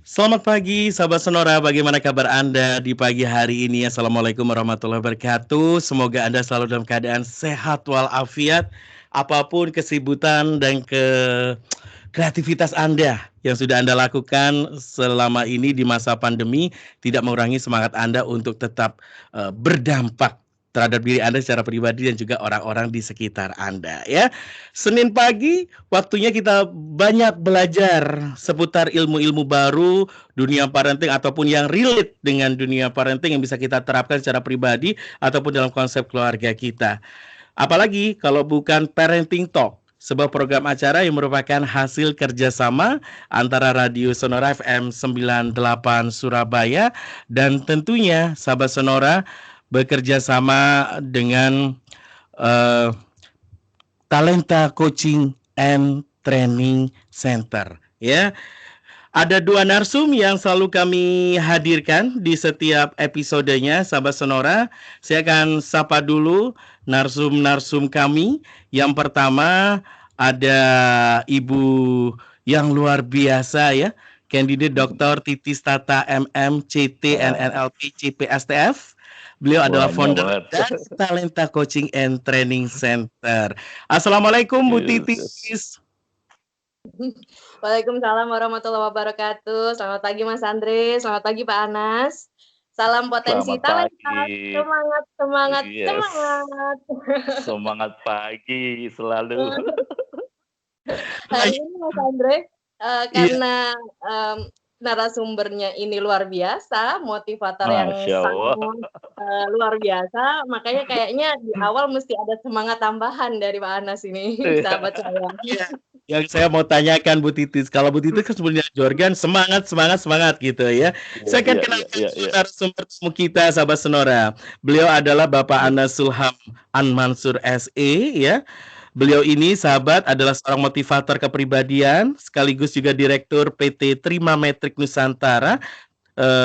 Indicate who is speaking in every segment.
Speaker 1: Selamat pagi, sahabat Sonora. Bagaimana kabar Anda di pagi hari ini? Assalamualaikum warahmatullahi wabarakatuh. Semoga Anda selalu dalam keadaan sehat walafiat. Apapun kesibukan dan kreativitas Anda yang sudah Anda lakukan selama ini di masa pandemi tidak mengurangi semangat Anda untuk tetap berdampak terhadap diri Anda secara pribadi dan juga orang-orang di sekitar Anda ya. Senin pagi waktunya kita banyak belajar seputar ilmu-ilmu baru dunia parenting ataupun yang relate dengan dunia parenting yang bisa kita terapkan secara pribadi ataupun dalam konsep keluarga kita. Apalagi kalau bukan Parenting Talk, sebuah program acara yang merupakan hasil kerjasama antara Radio Sonora FM 98 Surabaya dan tentunya sahabat Sonora bekerja sama dengan uh, Talenta Coaching and Training Center. Ya, ada dua narsum yang selalu kami hadirkan di setiap episodenya, sahabat Sonora. Saya akan sapa dulu narsum-narsum kami. Yang pertama ada Ibu yang luar biasa ya, kandidat Dr. Titis Tata MM CT NNLP CPSTF. Beliau adalah founder dari Talenta Coaching and Training Center. Assalamualaikum Bu Titis.
Speaker 2: Waalaikumsalam warahmatullahi wabarakatuh. Selamat pagi Mas Andre, selamat pagi Pak Anas. Salam potensi talenta. Semangat, semangat, semangat.
Speaker 3: Semangat pagi selalu.
Speaker 2: Hari ini Mas Andre, karena narasumbernya ini luar biasa, motivator yang sangat luar biasa, makanya kayaknya di awal mesti ada semangat tambahan dari Pak Anas ini, sahabat saya.
Speaker 1: Yang saya mau tanyakan Bu Titis, kalau Bu Titis kan sebenarnya Jorgan semangat gitu ya. Saya akan kenalkan narasumber kita sahabat Sonora. Beliau adalah Bapak Anas Sulham An-Mansur SE ya. Beliau ini sahabat adalah seorang motivator kepribadian sekaligus juga direktur PT Trima Metrik Nusantara,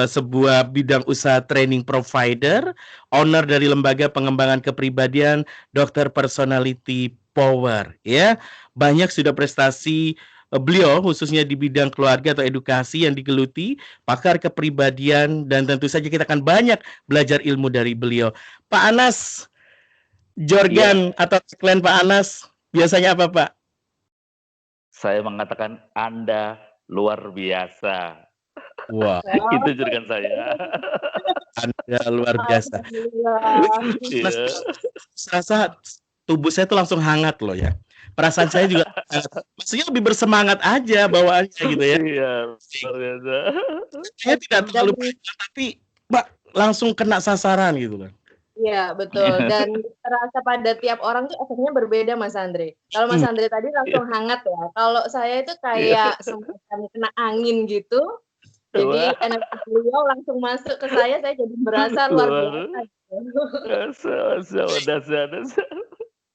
Speaker 1: sebuah bidang usaha training provider, owner dari lembaga pengembangan kepribadian Dr. Personality Power ya. Banyak sudah prestasi beliau khususnya di bidang keluarga atau edukasi yang digeluti, pakar kepribadian, dan tentu saja kita akan banyak belajar ilmu dari beliau. Pak Anas, Jorgan atau tagline Pak Anas biasanya apa Pak?
Speaker 3: Saya mengatakan Anda luar biasa.
Speaker 1: Wah,
Speaker 3: itu juragan saya.
Speaker 1: Anda luar biasa. Rasa tubuh saya tuh langsung hangat loh ya. Perasaan saya juga maksudnya lebih bersemangat aja bawaannya gitu ya.
Speaker 3: Iya, luar biasa.
Speaker 1: Saya tidak terlalu banyak, tapi Mbak langsung kena sasaran gitu kan.
Speaker 2: Iya, betul. Dan terasa pada tiap orang tuh efeknya berbeda, Mas Andre. Kalau Mas Andre tadi langsung hangat ya. Kalau saya itu kayak semacam kena angin gitu. Jadi energi beliau langsung masuk ke saya jadi berasa luar biasa.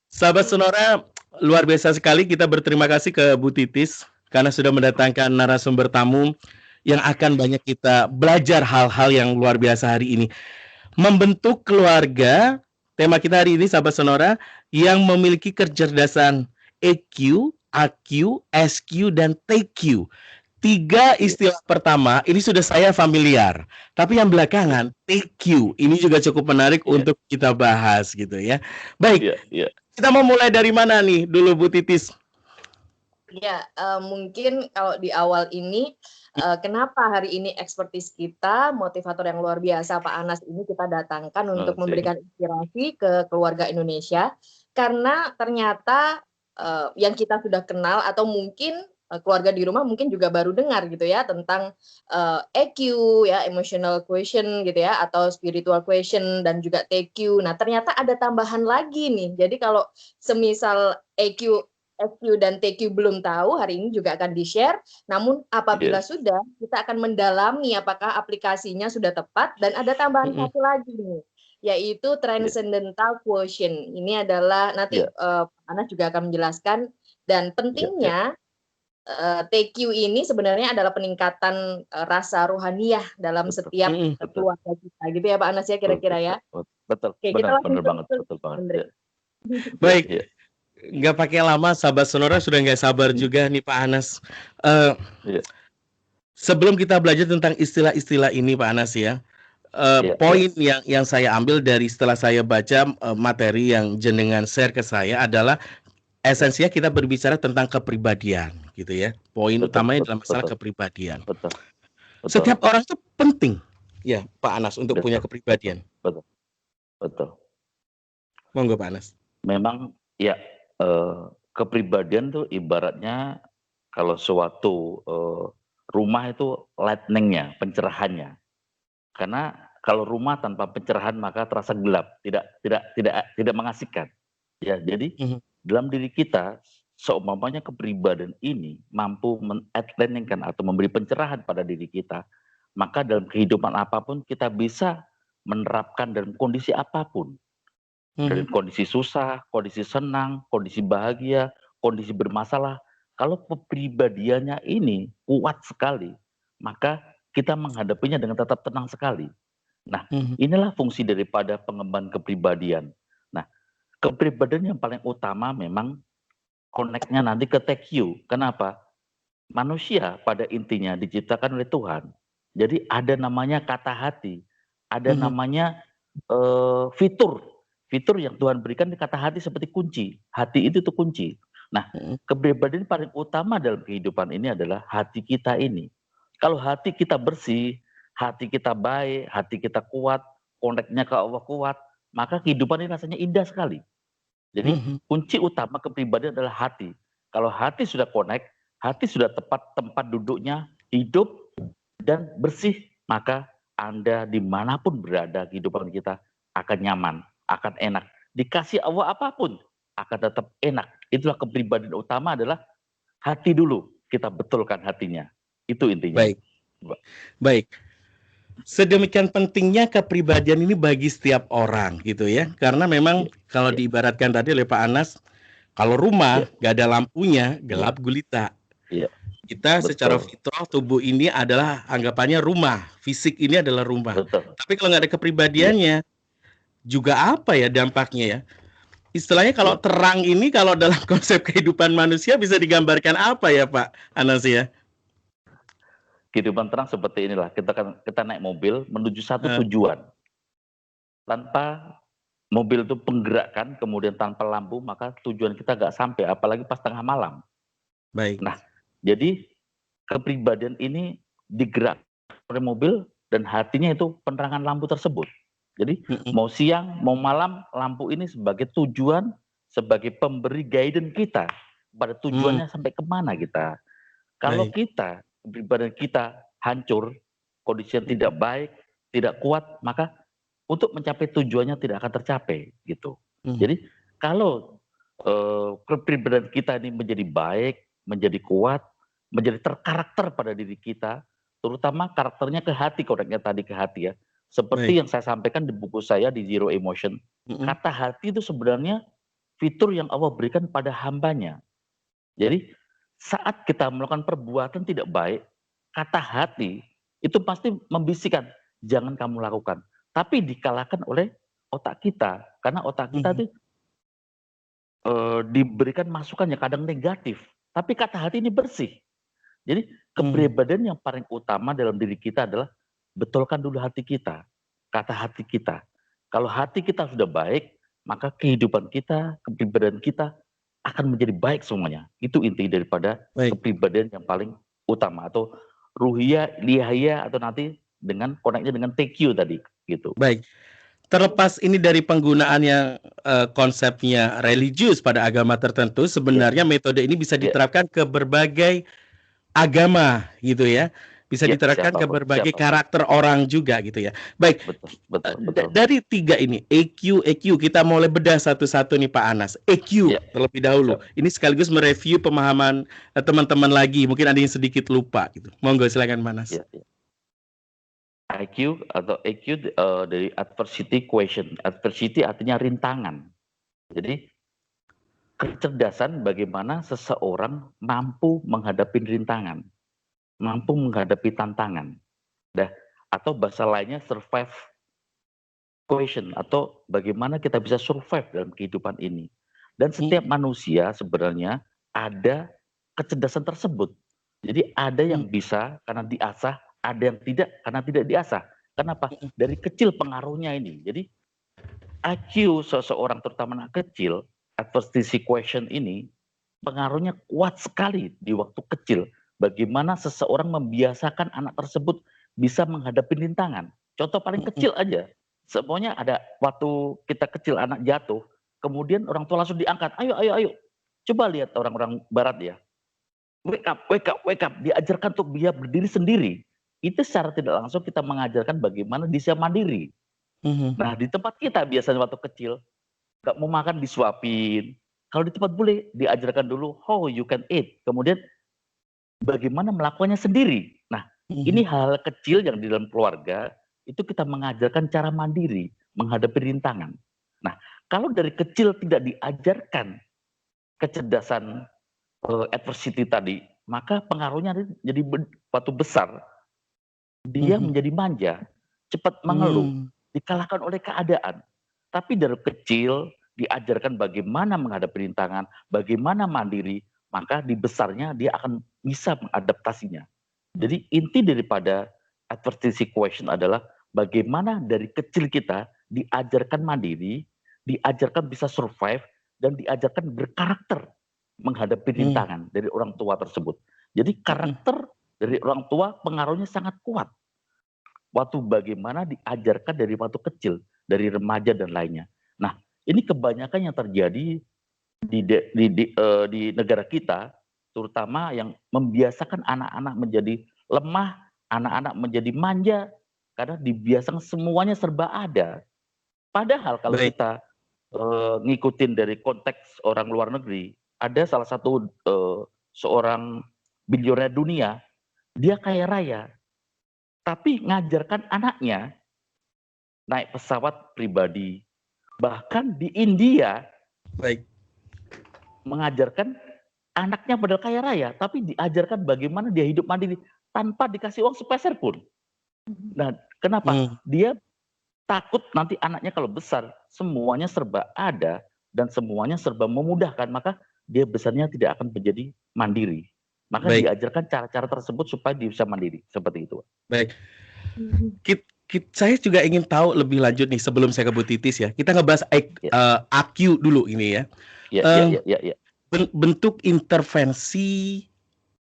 Speaker 1: Sahabat Sonora, luar biasa sekali kita berterima kasih ke Bu Titis karena sudah mendatangkan narasumber tamu yang akan banyak kita belajar hal-hal yang luar biasa hari ini. Membentuk keluarga, tema kita hari ini sahabat Sonora, yang memiliki kecerdasan EQ, AQ, SQ, dan TQ. 3 istilah pertama ini sudah saya familiar, tapi yang belakangan TQ ini juga cukup menarik untuk kita bahas gitu ya. Baik, kita mau mulai dari mana nih dulu Bu Titis?
Speaker 2: Ya, mungkin kalau di awal ini kenapa hari ini ekspertis kita, motivator yang luar biasa Pak Anas ini kita datangkan untuk memberikan inspirasi ke keluarga Indonesia, karena ternyata yang kita sudah kenal atau mungkin keluarga di rumah mungkin juga baru dengar gitu ya tentang EQ ya, emotional quotient gitu ya, atau spiritual quotient dan juga TQ. Nah, ternyata ada tambahan lagi nih. Jadi kalau semisal EQ, SQ dan TQ belum tahu, hari ini juga akan di-share. Namun apabila sudah, kita akan mendalami apakah aplikasinya sudah tepat, dan ada tambahan satu lagi nih, yaitu transcendental quotient. Ini adalah nanti Anas juga akan menjelaskan, dan pentingnya TQ ini sebenarnya adalah peningkatan rasa rohaniah dalam setiap keluarga kita, gitu ya Pak Anas ya kira-kira ya.
Speaker 3: Betul.
Speaker 2: Oke,
Speaker 3: benar banget.
Speaker 1: Baik. Nggak pakai lama, sahabat Sonora sudah nggak sabar juga nih Pak Anas. Sebelum kita belajar tentang istilah-istilah ini Pak Anas ya,
Speaker 3: Iya,
Speaker 1: poin yang saya ambil dari setelah saya baca materi yang jenengan share ke saya adalah
Speaker 3: iya.
Speaker 1: esensinya kita berbicara tentang kepribadian gitu ya. Poin
Speaker 3: Betul,
Speaker 1: utamanya
Speaker 3: betul,
Speaker 1: adalah masalah
Speaker 3: betul,
Speaker 1: kepribadian.
Speaker 3: betul, betul,
Speaker 1: Setiap orang itu penting ya Pak Anas untuk punya
Speaker 3: betul, betul,
Speaker 1: kepribadian.
Speaker 3: betul, betul.
Speaker 1: Monggo Pak Anas.
Speaker 3: Memang ya, kepribadian tuh ibaratnya kalau suatu, rumah itu lighting-nya, pencerahannya. Karena kalau rumah tanpa pencerahan maka terasa gelap, tidak mengasihkan. Ya, jadi
Speaker 1: Mhm,
Speaker 3: dalam diri kita seumpamanya kepribadian ini mampu atau memberi pencerahan pada diri kita, maka dalam kehidupan apapun kita bisa menerapkan dalam kondisi apapun. Dari
Speaker 1: mhm,
Speaker 3: kondisi susah, kondisi senang, kondisi bahagia, kondisi bermasalah. Kalau kepribadiannya ini kuat sekali, maka kita menghadapinya dengan tetap tenang sekali. Nah,
Speaker 1: mhm,
Speaker 3: inilah fungsi daripada pengembangan kepribadian. Nah, kepribadian yang paling utama memang connect-nya nanti ke TQ. Kenapa? Manusia pada intinya diciptakan oleh Tuhan. Jadi ada namanya kata hati, ada
Speaker 1: mhm,
Speaker 3: namanya fitur. Fitur yang Tuhan berikan di kata hati seperti kunci. Hati itu tuh kunci. Nah,
Speaker 1: mhm,
Speaker 3: kepribadian paling utama dalam kehidupan ini adalah hati kita ini. Kalau hati kita bersih, hati kita baik, hati kita kuat, koneknya ke Allah kuat, maka kehidupan ini rasanya indah sekali. Jadi
Speaker 1: mhm.
Speaker 3: kunci utama kepribadian adalah hati. Kalau hati sudah connect, hati sudah tepat tempat duduknya, hidup dan bersih, maka Anda dimanapun berada kehidupan kita akan nyaman, akan enak. Dikasih Allah apapun, akan tetap enak. Itulah kepribadian utama adalah hati dulu, kita betulkan hatinya. Itu intinya.
Speaker 1: Baik, baik. Sedemikian pentingnya kepribadian ini bagi setiap orang gitu ya. Karena memang
Speaker 3: Iya,
Speaker 1: kalau
Speaker 3: iya,
Speaker 1: diibaratkan tadi oleh Pak Anas, kalau rumah
Speaker 3: iya,
Speaker 1: gak ada lampunya,
Speaker 3: iya,
Speaker 1: gelap gulita.
Speaker 3: iya,
Speaker 1: Kita secara
Speaker 3: betul,
Speaker 1: fitrah tubuh ini adalah anggapannya rumah, fisik ini adalah rumah.
Speaker 3: betul,
Speaker 1: Tapi kalau nggak ada
Speaker 3: iya,
Speaker 1: kepribadiannya, juga apa ya dampaknya ya? Istilahnya kalau
Speaker 3: iya.
Speaker 1: terang ini kalau dalam konsep kehidupan manusia bisa digambarkan apa ya Pak Anas ya?
Speaker 3: Kehidupan terang seperti inilah. Kita naik mobil menuju satu
Speaker 1: Eh,
Speaker 3: tujuan. Tanpa mobil itu penggerakkan, kemudian tanpa lampu, maka tujuan kita nggak sampai, apalagi pas tengah malam.
Speaker 1: baik.
Speaker 3: Nah, jadi kepribadian ini digerak oleh mobil dan hatinya itu penerangan lampu tersebut. Jadi
Speaker 1: Mm-mm.
Speaker 3: mau siang, mau malam, lampu ini sebagai tujuan, sebagai pemberi guidance kita pada
Speaker 1: Hmm,
Speaker 3: tujuannya sampai kemana kita. Kalau
Speaker 1: baik.
Speaker 3: kita, kepribadian kita hancur, kondisi yang tidak baik, tidak kuat, maka untuk mencapai tujuannya tidak akan tercapai gitu.
Speaker 1: Hmm,
Speaker 3: Jadi kalau kepribadian kita ini menjadi baik, menjadi kuat, menjadi terkarakter pada diri kita, terutama karakternya ke hati, koneknya tadi ke hati ya.
Speaker 1: baik.
Speaker 3: Seperti yang saya sampaikan di buku saya di Zero Emotion,
Speaker 1: Mm-mm.
Speaker 3: kata hati itu sebenarnya fitur yang Allah berikan pada hambanya. Jadi saat kita melakukan perbuatan tidak baik, kata hati itu pasti membisikkan, jangan kamu lakukan. Tapi dikalahkan oleh otak kita, karena otak kita
Speaker 1: Mhm.
Speaker 3: itu diberikan masukan yang kadang negatif, tapi kata hati ini bersih. Jadi
Speaker 1: Hmm,
Speaker 3: kepribadian yang paling utama dalam diri kita adalah betulkan dulu hati kita, kata hati kita. Kalau hati kita sudah baik, maka kehidupan kita, kepribadian kita akan menjadi baik semuanya. Itu inti daripada
Speaker 1: baik,
Speaker 3: kepribadian yang paling utama atau ruhiyah, lihaya atau nanti dengan koneknya dengan TQ tadi gitu.
Speaker 1: baik. Terlepas ini dari penggunaan yang konsepnya religius pada agama tertentu,
Speaker 3: Ya,
Speaker 1: sebenarnya metode ini bisa
Speaker 3: ya,
Speaker 1: diterapkan ke berbagai agama gitu ya. Bisa
Speaker 3: ya,
Speaker 1: diterapkan ke
Speaker 3: siapapun,
Speaker 1: berbagai
Speaker 3: siapapun.
Speaker 1: karakter orang juga gitu ya. Baik,
Speaker 3: Betul, betul, betul.
Speaker 1: dari tiga ini EQ, EQ kita mulai bedah satu-satu nih Pak Anas. EQ
Speaker 3: Ya,
Speaker 1: terlebih dahulu.
Speaker 3: siap.
Speaker 1: Ini sekaligus mereview pemahaman teman-teman lagi. Mungkin ada yang sedikit lupa gitu. Monggo silakan Pak Anas.
Speaker 3: Ya, ya. IQ atau EQ dari adversity question. Adversity artinya rintangan. Jadi kecerdasan bagaimana seseorang mampu menghadapi rintangan, mampu menghadapi tantangan. Dah, atau bahasa lainnya survive question atau bagaimana kita bisa survive dalam kehidupan ini. Dan setiap
Speaker 1: Hmm,
Speaker 3: manusia sebenarnya ada kecerdasan tersebut. Jadi ada yang bisa karena diasah, ada yang tidak karena tidak diasah. Kenapa? Dari kecil pengaruhnya ini. Jadi IQ seseorang terutama anak kecil, adversity question ini pengaruhnya kuat sekali di waktu kecil. Bagaimana seseorang membiasakan anak tersebut bisa menghadapi rintangan. Contoh paling kecil aja. Semuanya ada waktu kita kecil anak jatuh, kemudian orang tua langsung diangkat. Ayo, ayo, ayo. Coba lihat orang-orang barat ya. Wake up, wake up, wake up. Diajarkan untuk dia berdiri sendiri. Itu secara tidak langsung kita mengajarkan bagaimana dia mandiri. Nah, di tempat kita biasanya waktu kecil, nggak mau makan disuapin. Kalau di tempat bule, diajarkan dulu how you can eat. Kemudian bagaimana melakukannya sendiri. Nah, ini hal kecil yang di dalam keluarga, itu kita mengajarkan cara mandiri, menghadapi rintangan. Nah, kalau dari kecil tidak diajarkan kecerdasan adversity tadi, maka pengaruhnya jadi waktu besar, dia menjadi manja, cepat mengeluh, dikalahkan oleh keadaan. Tapi dari kecil diajarkan bagaimana menghadapi rintangan, bagaimana mandiri, maka di besarnya dia akan bisa mengadaptasinya. Jadi inti daripada adversity question adalah bagaimana dari kecil kita diajarkan mandiri, diajarkan bisa survive, dan diajarkan berkarakter menghadapi rintangan dari orang tua tersebut. Jadi karakter dari orang tua pengaruhnya sangat kuat. Waktu bagaimana diajarkan dari waktu kecil, dari remaja dan lainnya. Nah, ini kebanyakan yang terjadi di negara kita, terutama yang membiasakan anak-anak menjadi lemah, anak-anak menjadi manja, karena dibiasakan semuanya serba ada. Padahal kalau kita ngikutin dari konteks orang luar negeri, ada salah satu seorang bilioner dunia, dia kaya raya, tapi ngajarkan anaknya naik pesawat pribadi. Bahkan di India, mengajarkan anaknya padahal kaya raya, tapi diajarkan bagaimana dia hidup mandiri tanpa dikasih uang sepeser pun. Nah, kenapa? Dia takut nanti anaknya kalau besar, semuanya serba ada dan semuanya serba memudahkan, maka dia besarnya tidak akan menjadi mandiri. Maka diajarkan cara-cara tersebut supaya dia bisa mandiri, seperti itu.
Speaker 1: Baik. Saya juga ingin tahu lebih lanjut nih sebelum saya ke Bu Titis ya. Kita ngebahas AQ dulu ini ya.
Speaker 3: Ya.
Speaker 1: Bentuk intervensi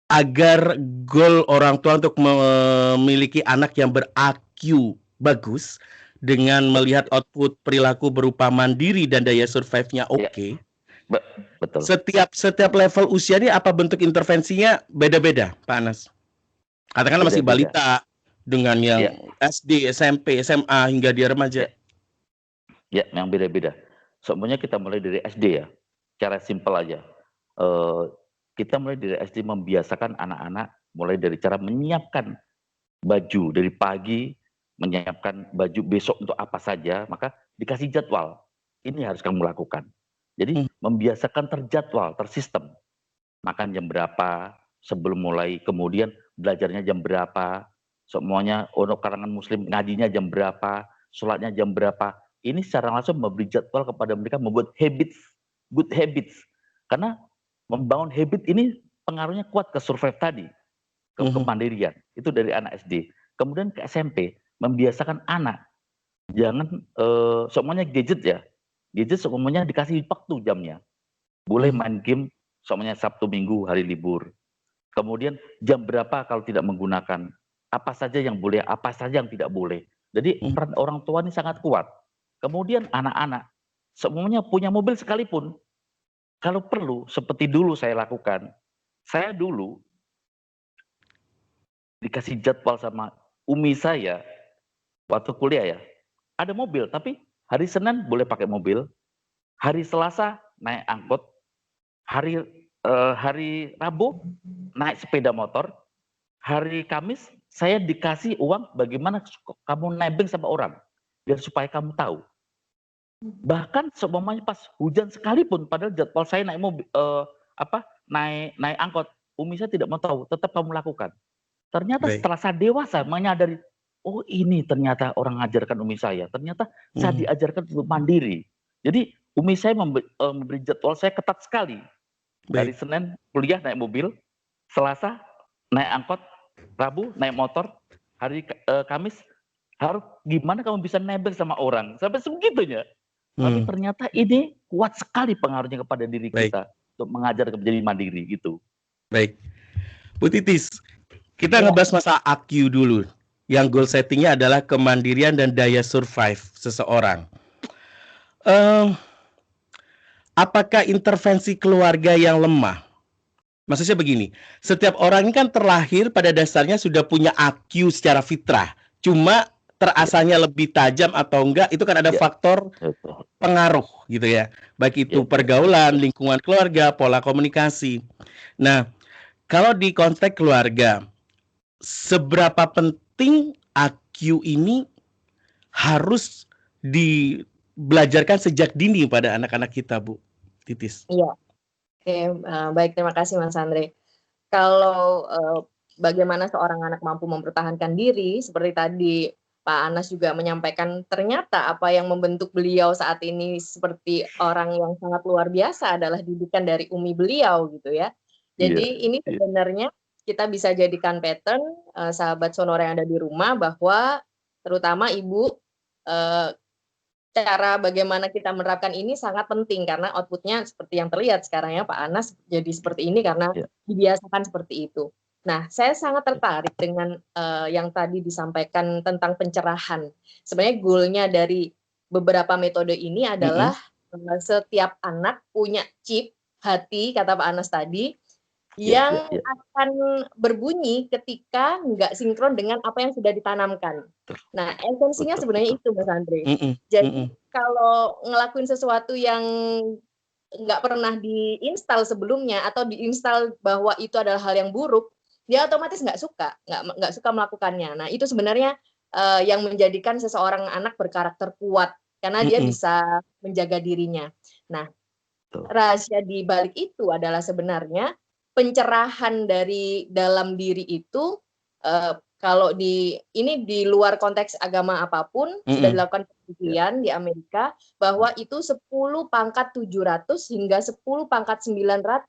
Speaker 1: agar goal orang tua untuk memiliki anak yang ber-AQ bagus dengan melihat output perilaku berupa mandiri dan daya survive-nya oke.
Speaker 3: Betul.
Speaker 1: Setiap level usia ini apa bentuk intervensinya beda-beda, Pak Anas? Katakanlah masih balita dengan yang SD, SMP, SMA hingga dia remaja.
Speaker 3: Ya, yang beda-beda. Semuanya kita mulai dari SD ya. Cara simpel aja. Kita mulai dari SD membiasakan anak-anak mulai dari cara menyiapkan baju dari pagi, menyiapkan baju besok untuk apa saja, maka dikasih jadwal. Ini harus kamu lakukan. Jadi membiasakan terjadwal, tersistem. Makan jam berapa, sebelum mulai, kemudian belajarnya jam berapa, semuanya untuk kalangan muslim ngajinya jam berapa, sholatnya jam berapa. Ini secara langsung memberi jadwal kepada mereka membuat habits, good habits. Karena membangun habit ini pengaruhnya kuat ke survive tadi, ke kemandirian. Itu dari anak SD. Kemudian ke SMP, membiasakan anak jangan semuanya gadget ya. Gadget semuanya dikasih waktu jamnya. Boleh main game semuanya Sabtu Minggu hari libur. Kemudian jam berapa kalau tidak menggunakan, apa saja yang boleh, apa saja yang tidak boleh. Jadi peran orang tua ini sangat kuat. Kemudian anak-anak semuanya punya mobil sekalipun, kalau perlu seperti dulu saya lakukan. Saya dulu dikasih jadwal sama umi saya waktu kuliah ya. Ada mobil, tapi hari Senin boleh pakai mobil, hari Selasa naik angkot, hari Rabu naik sepeda motor, hari Kamis saya dikasih uang bagaimana kamu nebeng sama orang biar supaya kamu tahu. Bahkan seumpamanya pas hujan sekalipun, padahal jadwal saya naik mobil naik angkot, umi saya tidak mau tahu, tetap kamu lakukan. Ternyata setelah saya dewasa menyadari, oh ini ternyata orang ngajarkan umi saya. Ternyata saya diajarkan untuk mandiri. Jadi umi saya memberi jadwal saya ketat sekali. Dari Senin kuliah naik mobil, Selasa naik angkot, Rabu naik motor, hari Kamis harus gimana kamu bisa nebeng sama orang sampai sebegitunya. Tapi ternyata ini kuat sekali pengaruhnya kepada diri
Speaker 1: Baik.
Speaker 3: kita untuk mengajar menjadi mandiri gitu.
Speaker 1: Baik, Bu Titis, kita ngebahas masalah AQ dulu. Yang goal settingnya adalah kemandirian dan daya survive seseorang. Apakah intervensi keluarga yang lemah? Maksudnya begini, setiap orang ini kan terlahir pada dasarnya sudah punya AQ secara fitrah. Cuma terasanya lebih tajam atau enggak, itu kan ada faktor pengaruh gitu ya. Baik itu pergaulan, lingkungan keluarga, pola komunikasi. Nah, kalau di konteks keluarga, seberapa penting AQ ini harus dibelajarkan sejak dini pada anak-anak kita, Bu Titis?
Speaker 2: Iya. Oke, baik, terima kasih Mas Andre. Kalau bagaimana seorang anak mampu mempertahankan diri, seperti tadi Pak Anas juga menyampaikan, ternyata apa yang membentuk beliau saat ini seperti orang yang sangat luar biasa adalah didikan dari umi beliau gitu ya. Jadi ini sebenarnya kita bisa jadikan pattern, sahabat Sonora yang ada di rumah, bahwa terutama ibu, cara bagaimana kita menerapkan ini sangat penting karena outputnya seperti yang terlihat sekarang ya Pak Anas jadi seperti ini karena dibiasakan seperti itu. Nah, saya sangat tertarik dengan yang tadi disampaikan tentang pencerahan. Sebenarnya goalnya dari beberapa metode ini adalah setiap anak punya chip hati, kata Pak Anas tadi, yang akan berbunyi ketika nggak sinkron dengan apa yang sudah ditanamkan. Nah, esensinya sebenarnya itu, Mas Andre. Jadi kalau ngelakuin sesuatu yang nggak pernah diinstal sebelumnya atau diinstal bahwa itu adalah hal yang buruk, dia otomatis nggak suka melakukannya. Nah, itu sebenarnya yang menjadikan seseorang anak berkarakter kuat karena dia bisa menjaga dirinya. Nah, rahasia di balik itu adalah sebenarnya pencerahan dari dalam diri itu, kalau ini di luar konteks agama apapun, sudah dilakukan penelitian di Amerika bahwa itu 10⁻⁷00 hingga 10⁻⁹00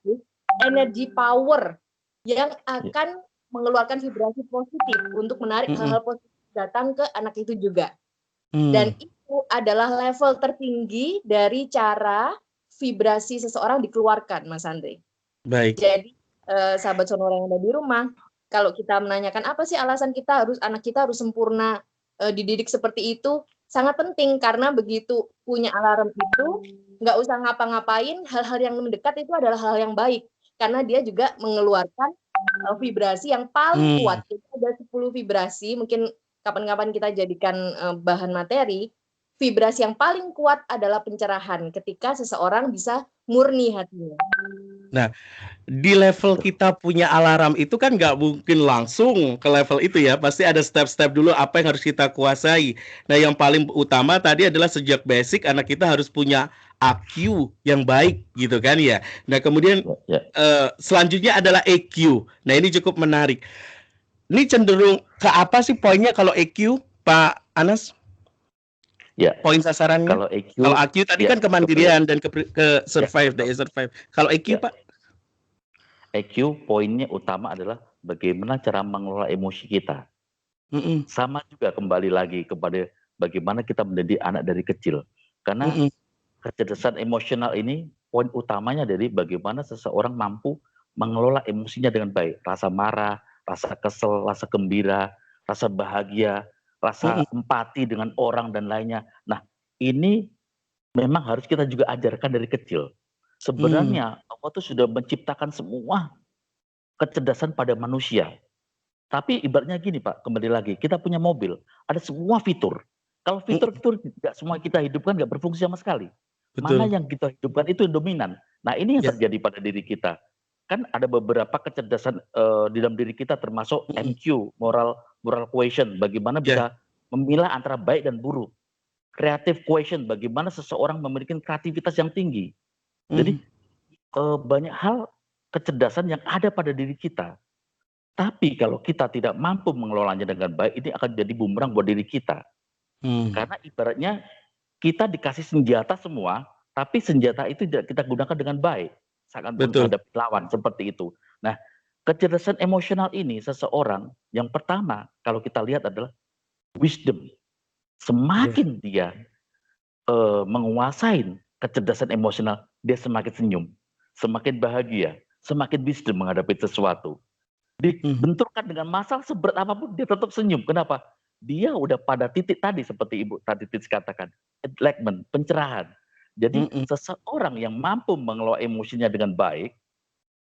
Speaker 2: energi power yang akan mengeluarkan vibrasi positif untuk menarik hal-hal positif datang ke anak itu juga. Dan itu adalah level tertinggi dari cara vibrasi seseorang dikeluarkan, Mas Andre.
Speaker 1: Baik.
Speaker 2: Jadi sahabat Sonora yang ada di rumah, kalau kita menanyakan apa sih alasan anak kita harus sempurna dididik seperti itu, sangat penting karena begitu punya alarm itu, nggak usah ngapa-ngapain, hal-hal yang mendekat itu adalah hal yang baik karena dia juga mengeluarkan vibrasi yang paling kuat. Itu ada 10 vibrasi, mungkin kapan-kapan kita jadikan bahan materi. Vibrasi yang paling kuat adalah pencerahan ketika seseorang bisa murni hatinya.
Speaker 1: Nah, di level kita punya alarm itu kan nggak mungkin langsung ke level itu ya. Pasti ada step-step dulu apa yang harus kita kuasai. Nah, yang paling utama tadi adalah sejak basic anak kita harus punya AQ yang baik gitu kan ya. Nah, kemudian selanjutnya adalah EQ. Nah, ini cukup menarik. Ini cenderung ke apa sih poinnya kalau EQ, Pak Anas?
Speaker 3: Ya.
Speaker 1: Poin sasarannya.
Speaker 3: Kalau
Speaker 1: AQ tadi kan kemandirian dan ke survive, daya survive. Kalau EQ, Pak?
Speaker 3: EQ poinnya utama adalah bagaimana cara mengelola emosi kita. Sama juga kembali lagi kepada bagaimana kita menjadi anak dari kecil. Karena kecerdasan emosional ini poin utamanya dari bagaimana seseorang mampu mengelola emosinya dengan baik. Rasa marah, rasa kesel, rasa gembira, rasa bahagia, rasa empati dengan orang dan lainnya. Nah, ini memang harus kita juga ajarkan dari kecil. Sebenarnya Allah tuh sudah menciptakan semua kecerdasan pada manusia. Tapi ibaratnya gini Pak, kembali lagi, kita punya mobil, ada semua fitur. Kalau fitur-fitur tidak semua kita hidupkan, nggak berfungsi sama sekali. Betul. Mana yang kita hidupkan itu yang dominan. Nah, ini yang terjadi pada diri kita. Kan ada beberapa kecerdasan di dalam diri kita, termasuk MQ, moral quotient, bagaimana bisa memilah antara baik dan buruk. Creative quotient, bagaimana seseorang memiliki kreativitas yang tinggi. Jadi banyak hal kecerdasan yang ada pada diri kita. Tapi kalau kita tidak mampu mengelolanya dengan baik, ini akan jadi bumerang buat diri kita. Karena ibaratnya kita dikasih senjata semua, tapi senjata itu tidak kita gunakan dengan baik saat menghadapi lawan seperti itu. Nah, Kecerdasan emosional ini seseorang yang pertama kalau kita lihat adalah wisdom. Semakin dia menguasai kecerdasan emosional, dia semakin senyum, semakin bahagia, semakin wisdom menghadapi sesuatu. Dibenturkan dengan masalah seberat apapun, dia tetap senyum. Kenapa? Dia udah pada titik tadi seperti Ibu tadi katakan, enlightenment, pencerahan. Jadi seseorang yang mampu mengelola emosinya dengan baik,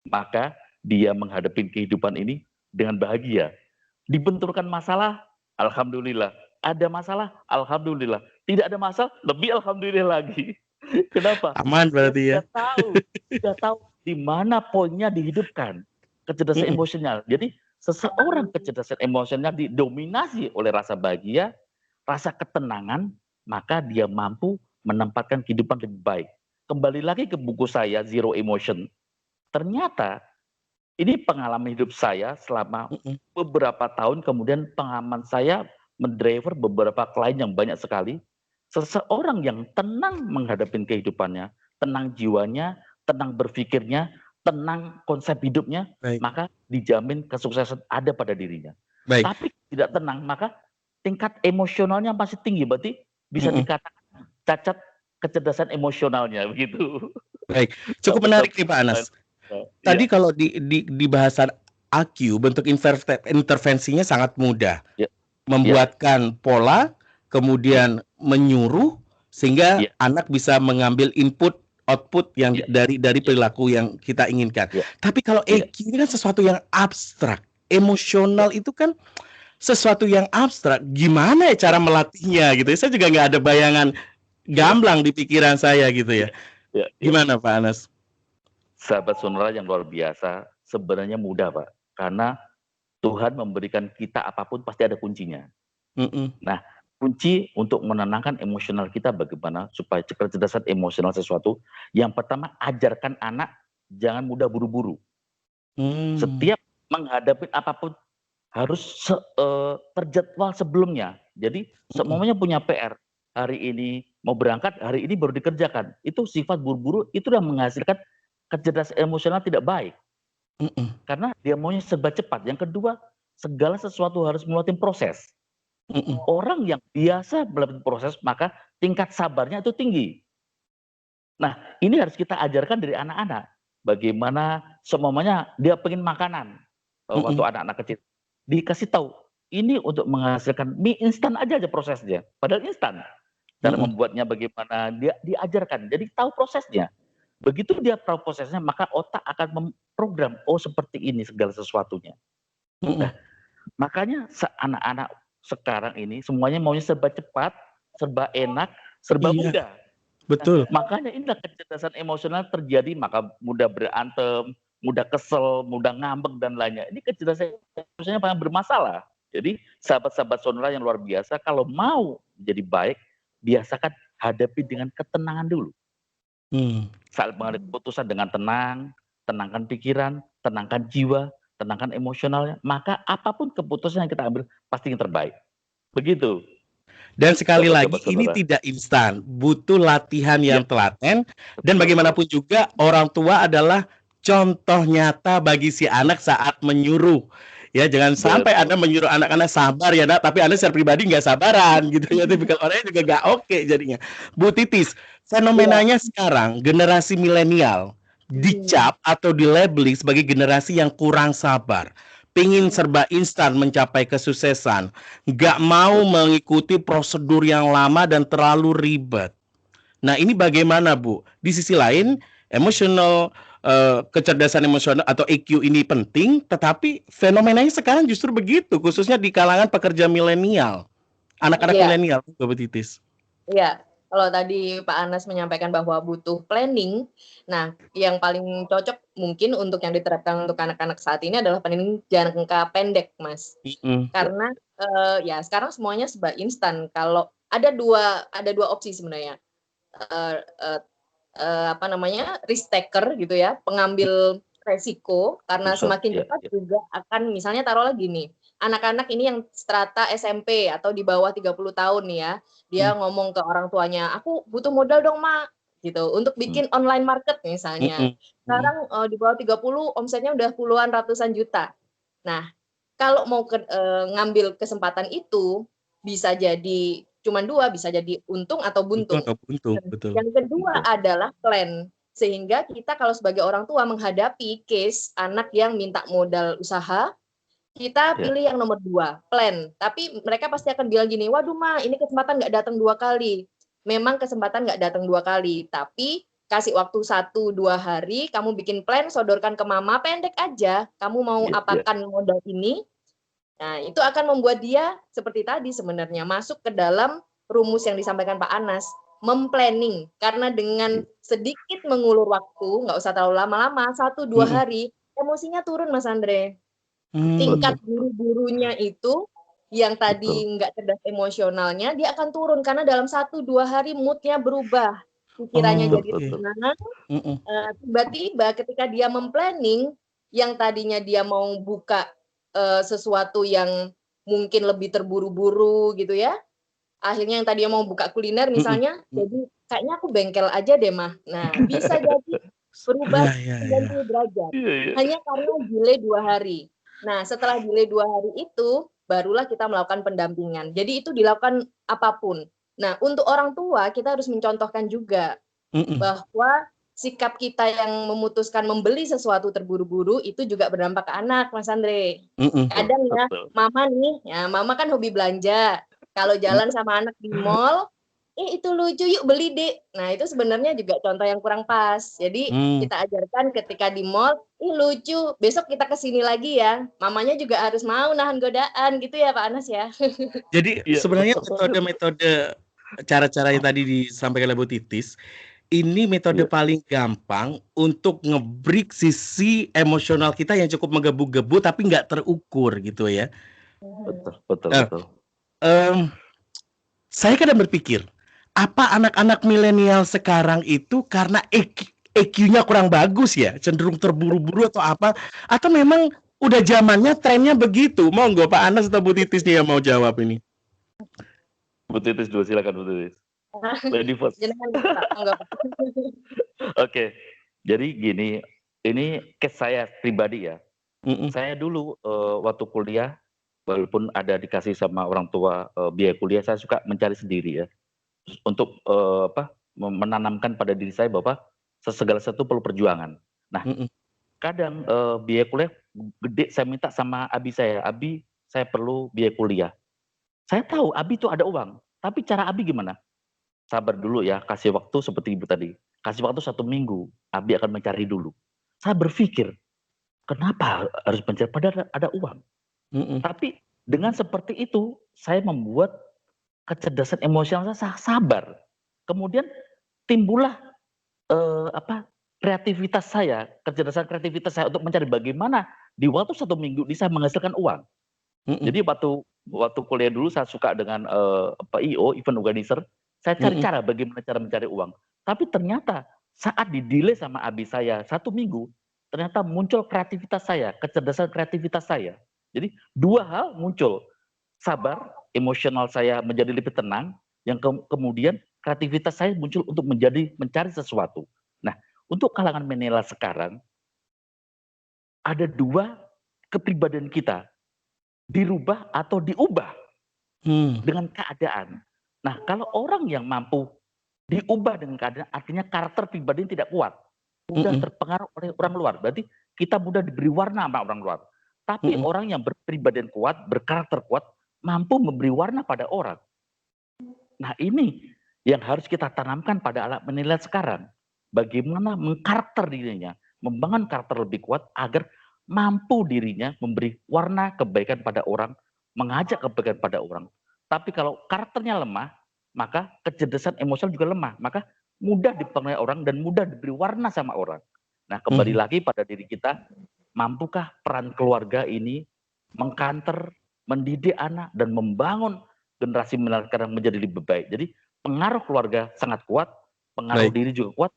Speaker 3: maka dia menghadapi kehidupan ini dengan bahagia. Dibenturkan masalah, alhamdulillah. Ada masalah, alhamdulillah. Tidak ada masalah, lebih alhamdulillah lagi. Kenapa?
Speaker 1: Aman berarti ya.
Speaker 3: Sudah tahu di mana poinnya dihidupkan kecerdasan emosional. Jadi seseorang kecerdasan emosional didominasi oleh rasa bahagia, rasa ketenangan, maka dia mampu menempatkan kehidupan lebih baik. Kembali lagi ke buku saya Zero Emotion. Ternyata ini pengalaman hidup saya selama beberapa tahun, kemudian pengalaman saya mendriver beberapa klien yang banyak sekali. Seseorang yang tenang menghadapi kehidupannya, tenang jiwanya, tenang berpikirnya, tenang konsep hidupnya, maka dijamin kesuksesan ada pada dirinya. Tapi tidak tenang, maka tingkat emosionalnya masih tinggi, berarti bisa dikatakan cacat kecerdasan emosionalnya, begitu.
Speaker 1: Baik, cukup menarik nih Pak Anas. Tadi kalau di bahasan AQ, bentuk intervensinya sangat mudah. Membuatkan pola, kemudian menyuruh, sehingga anak bisa mengambil input, output yang dari perilaku yang kita inginkan. Tapi kalau EQ ini kan sesuatu yang abstrak. Emosional itu kan sesuatu yang abstrak. Gimana ya cara melatihnya gitu? Saya juga nggak ada bayangan gamblang di pikiran saya gitu ya. Gimana Pak Anas?
Speaker 3: Sahabat Sonora yang luar biasa, sebenarnya mudah Pak. Karena Tuhan memberikan kita apapun pasti ada kuncinya. Nah, kunci untuk menenangkan emosional kita bagaimana supaya kecerdasan emosional sesuatu. Yang pertama, ajarkan anak jangan mudah buru-buru. Setiap menghadapi apapun harus terjadwal sebelumnya. Jadi semuanya punya PR. Hari ini mau berangkat, hari ini baru dikerjakan. Itu sifat buru-buru, itu udah menghasilkan kecerdasan emosional tidak baik. Karena dia maunya serba cepat. Yang kedua, segala sesuatu harus melalui proses. Orang yang biasa melalui proses, maka tingkat sabarnya itu tinggi. Nah, ini harus kita ajarkan dari anak-anak. Bagaimana semuanya dia pengen makanan. Waktu anak-anak kecil. Dikasih tahu, ini untuk menghasilkan mie instan aja prosesnya. Padahal instan. Cara membuatnya bagaimana, dia diajarkan. Jadi tahu prosesnya. Begitu dia tahu prosesnya, maka otak akan memprogram, oh seperti ini segala sesuatunya. Nah, makanya anak-anak sekarang ini semuanya maunya serba cepat, serba enak, serba mudah.
Speaker 1: Betul.
Speaker 3: Nah, makanya inilah kecerdasan emosional terjadi, maka mudah berantem, mudah kesel, mudah ngambek dan lainnya. Ini kecerdasan emosional paling bermasalah. Jadi sahabat-sahabat Sonora yang luar biasa, kalau mau menjadi baik, biasakan hadapi dengan ketenangan dulu. Saat mengambil keputusan dengan tenang, tenangkan pikiran, tenangkan jiwa, tenangkan emosionalnya, maka apapun keputusan yang kita ambil pasti yang terbaik. Begitu.
Speaker 1: Dan sekali lagi ini tidak instan, butuh latihan yang telaten, dan bagaimanapun juga orang tua adalah contoh nyata bagi si anak saat menyuruh. Ya, jangan sampai Anda menyuruh anak-anak sabar ya, Nak, tapi Anda secara pribadi nggak sabaran gitu ya. Tipikal orangnya juga nggak oke jadinya. Bu Titis, fenomenanya sekarang generasi milenial dicap atau dilabeli sebagai generasi yang kurang sabar. Pingin serba instan mencapai kesuksesan, nggak mau mengikuti prosedur yang lama dan terlalu ribet. Nah, ini bagaimana, Bu? Di sisi lain, emosional kecerdasan emosional atau EQ ini penting, tetapi fenomenanya sekarang justru begitu, khususnya di kalangan pekerja milenial, anak-anak milenial, Bu Titis.
Speaker 2: Iya, kalau tadi Pak Anas menyampaikan bahwa butuh planning, nah yang paling cocok mungkin untuk yang diterapkan untuk anak-anak saat ini adalah planning jangka pendek, Mas. Karena ya sekarang semuanya serba instan. Kalau ada dua opsi sebenarnya. Risk taker gitu ya, pengambil resiko, karena semakin cepat juga akan, misalnya taruhlah gini, anak-anak ini yang strata SMP atau di bawah 30 tahun nih ya, dia ngomong ke orang tuanya, aku butuh modal dong Ma, gitu. Untuk bikin online market misalnya. Sekarang di bawah 30 omsetnya udah puluhan ratusan juta. Nah, kalau mau ngambil kesempatan itu bisa jadi cuma dua, bisa jadi untung atau buntung.
Speaker 1: Betul.
Speaker 2: Yang kedua adalah plan. Sehingga kita kalau sebagai orang tua menghadapi case anak yang minta modal usaha, kita pilih yang nomor 2, plan. Tapi mereka pasti akan bilang gini, waduh Ma, ini kesempatan nggak datang 2 kali. Memang kesempatan nggak datang 2 kali, tapi kasih waktu 1-2 hari, kamu bikin plan, sodorkan ke mama, pendek aja. Kamu mau apakan modal ini? Nah, itu akan membuat dia seperti tadi sebenarnya masuk ke dalam rumus yang disampaikan Pak Anas, memplanning. Karena dengan sedikit mengulur waktu, nggak usah terlalu lama-lama, 1-2 hari, emosinya turun Mas Andre. Tingkat buru-burunya itu, yang tadi nggak cerdas emosionalnya, dia akan turun. Karena dalam 1-2 hari mood-nya berubah. Pikirannya jadi tenang. Tiba-tiba ketika dia memplanning, yang tadinya dia mau buka sesuatu yang mungkin lebih terburu-buru gitu ya. Akhirnya yang tadinya mau buka kuliner misalnya, jadi kayaknya aku bengkel aja deh Mah. Nah, bisa jadi berubah 90 derajat. Hanya karena delay 2 hari. Nah, setelah delay 2 hari itu, barulah kita melakukan pendampingan. Jadi itu dilakukan apapun. Nah, untuk orang tua kita harus mencontohkan juga bahwa sikap kita yang memutuskan membeli sesuatu terburu-buru itu juga berdampak ke anak, Mas Andre. Kadang ya, mama nih, ya mama kan hobi belanja. Kalau jalan sama anak di mall, itu lucu, yuk beli deh. Nah, itu sebenarnya juga contoh yang kurang pas. Jadi kita ajarkan ketika di mall, lucu, besok kita kesini lagi ya. Mamanya juga harus mau nahan godaan gitu ya Pak Anas ya.
Speaker 1: Jadi sebenarnya metode-metode cara-cara yang tadi disampaikan oleh Bu Titis, ini metode paling gampang untuk nge-break sisi emosional kita yang cukup menggebu-gebu tapi nggak terukur gitu ya.
Speaker 3: Betul.
Speaker 1: Saya kadang berpikir, apa anak-anak milenial sekarang itu karena EQ-nya kurang bagus ya, cenderung terburu-buru atau apa? Atau memang udah zamannya trennya begitu? Monggo Pak Anas atau Bu Titis nih yang mau jawab ini.
Speaker 3: Bu Titis dulu, silakan Bu Titis. Lady first. Oke, jadi gini, ini case saya pribadi ya. Saya dulu waktu kuliah, walaupun ada dikasih sama orang tua biaya kuliah, saya suka mencari sendiri ya. Untuk menanamkan pada diri saya bahwa segala sesuatu perlu perjuangan. Nah, kadang biaya kuliah gede, saya minta sama abi saya perlu biaya kuliah. Saya tahu abi itu ada uang, tapi cara abi gimana? Sabar dulu ya, kasih waktu seperti ibu tadi. Kasih waktu 1 minggu, abi akan mencari dulu. Saya berpikir, kenapa harus mencari padahal ada uang? Tapi dengan seperti itu, saya membuat kecerdasan emosional saya sabar. Kemudian timbullah kreativitas saya, kecerdasan kreativitas saya untuk mencari bagaimana di waktu 1 minggu bisa menghasilkan uang. Jadi waktu kuliah dulu saya suka dengan IO, event organizer. Saya cari cara bagaimana cara mencari uang. Tapi ternyata saat di-delay sama abi saya 1 minggu, ternyata muncul kreativitas saya, kecerdasan kreativitas saya. Jadi 2 hal muncul. Sabar, emosional saya menjadi lebih tenang, yang kemudian kreativitas saya muncul untuk mencari sesuatu. Nah, untuk kalangan milenial sekarang, ada 2 kepribadian kita, dirubah atau diubah dengan keadaan. Nah, kalau orang yang mampu diubah dengan keadaan, artinya karakter pribadi tidak kuat, mudah terpengaruh oleh orang luar. Berarti kita mudah diberi warna sama orang luar. Tapi orang yang berpribadian kuat, berkarakter kuat, mampu memberi warna pada orang. Nah, ini yang harus kita tanamkan pada anak milenial sekarang. Bagaimana mengkarakter dirinya, membangun karakter lebih kuat agar mampu dirinya memberi warna kebaikan pada orang, mengajak kebaikan pada orang. Tapi kalau karakternya lemah, maka kecerdasan emosional juga lemah. Maka mudah dipengaruhi orang dan mudah diberi warna sama orang. Nah, kembali lagi pada diri kita, mampukah peran keluarga ini mengkanter, mendidik anak, dan membangun generasi milenial sekarang menjadi lebih baik. Jadi pengaruh keluarga sangat kuat, pengaruh diri juga kuat,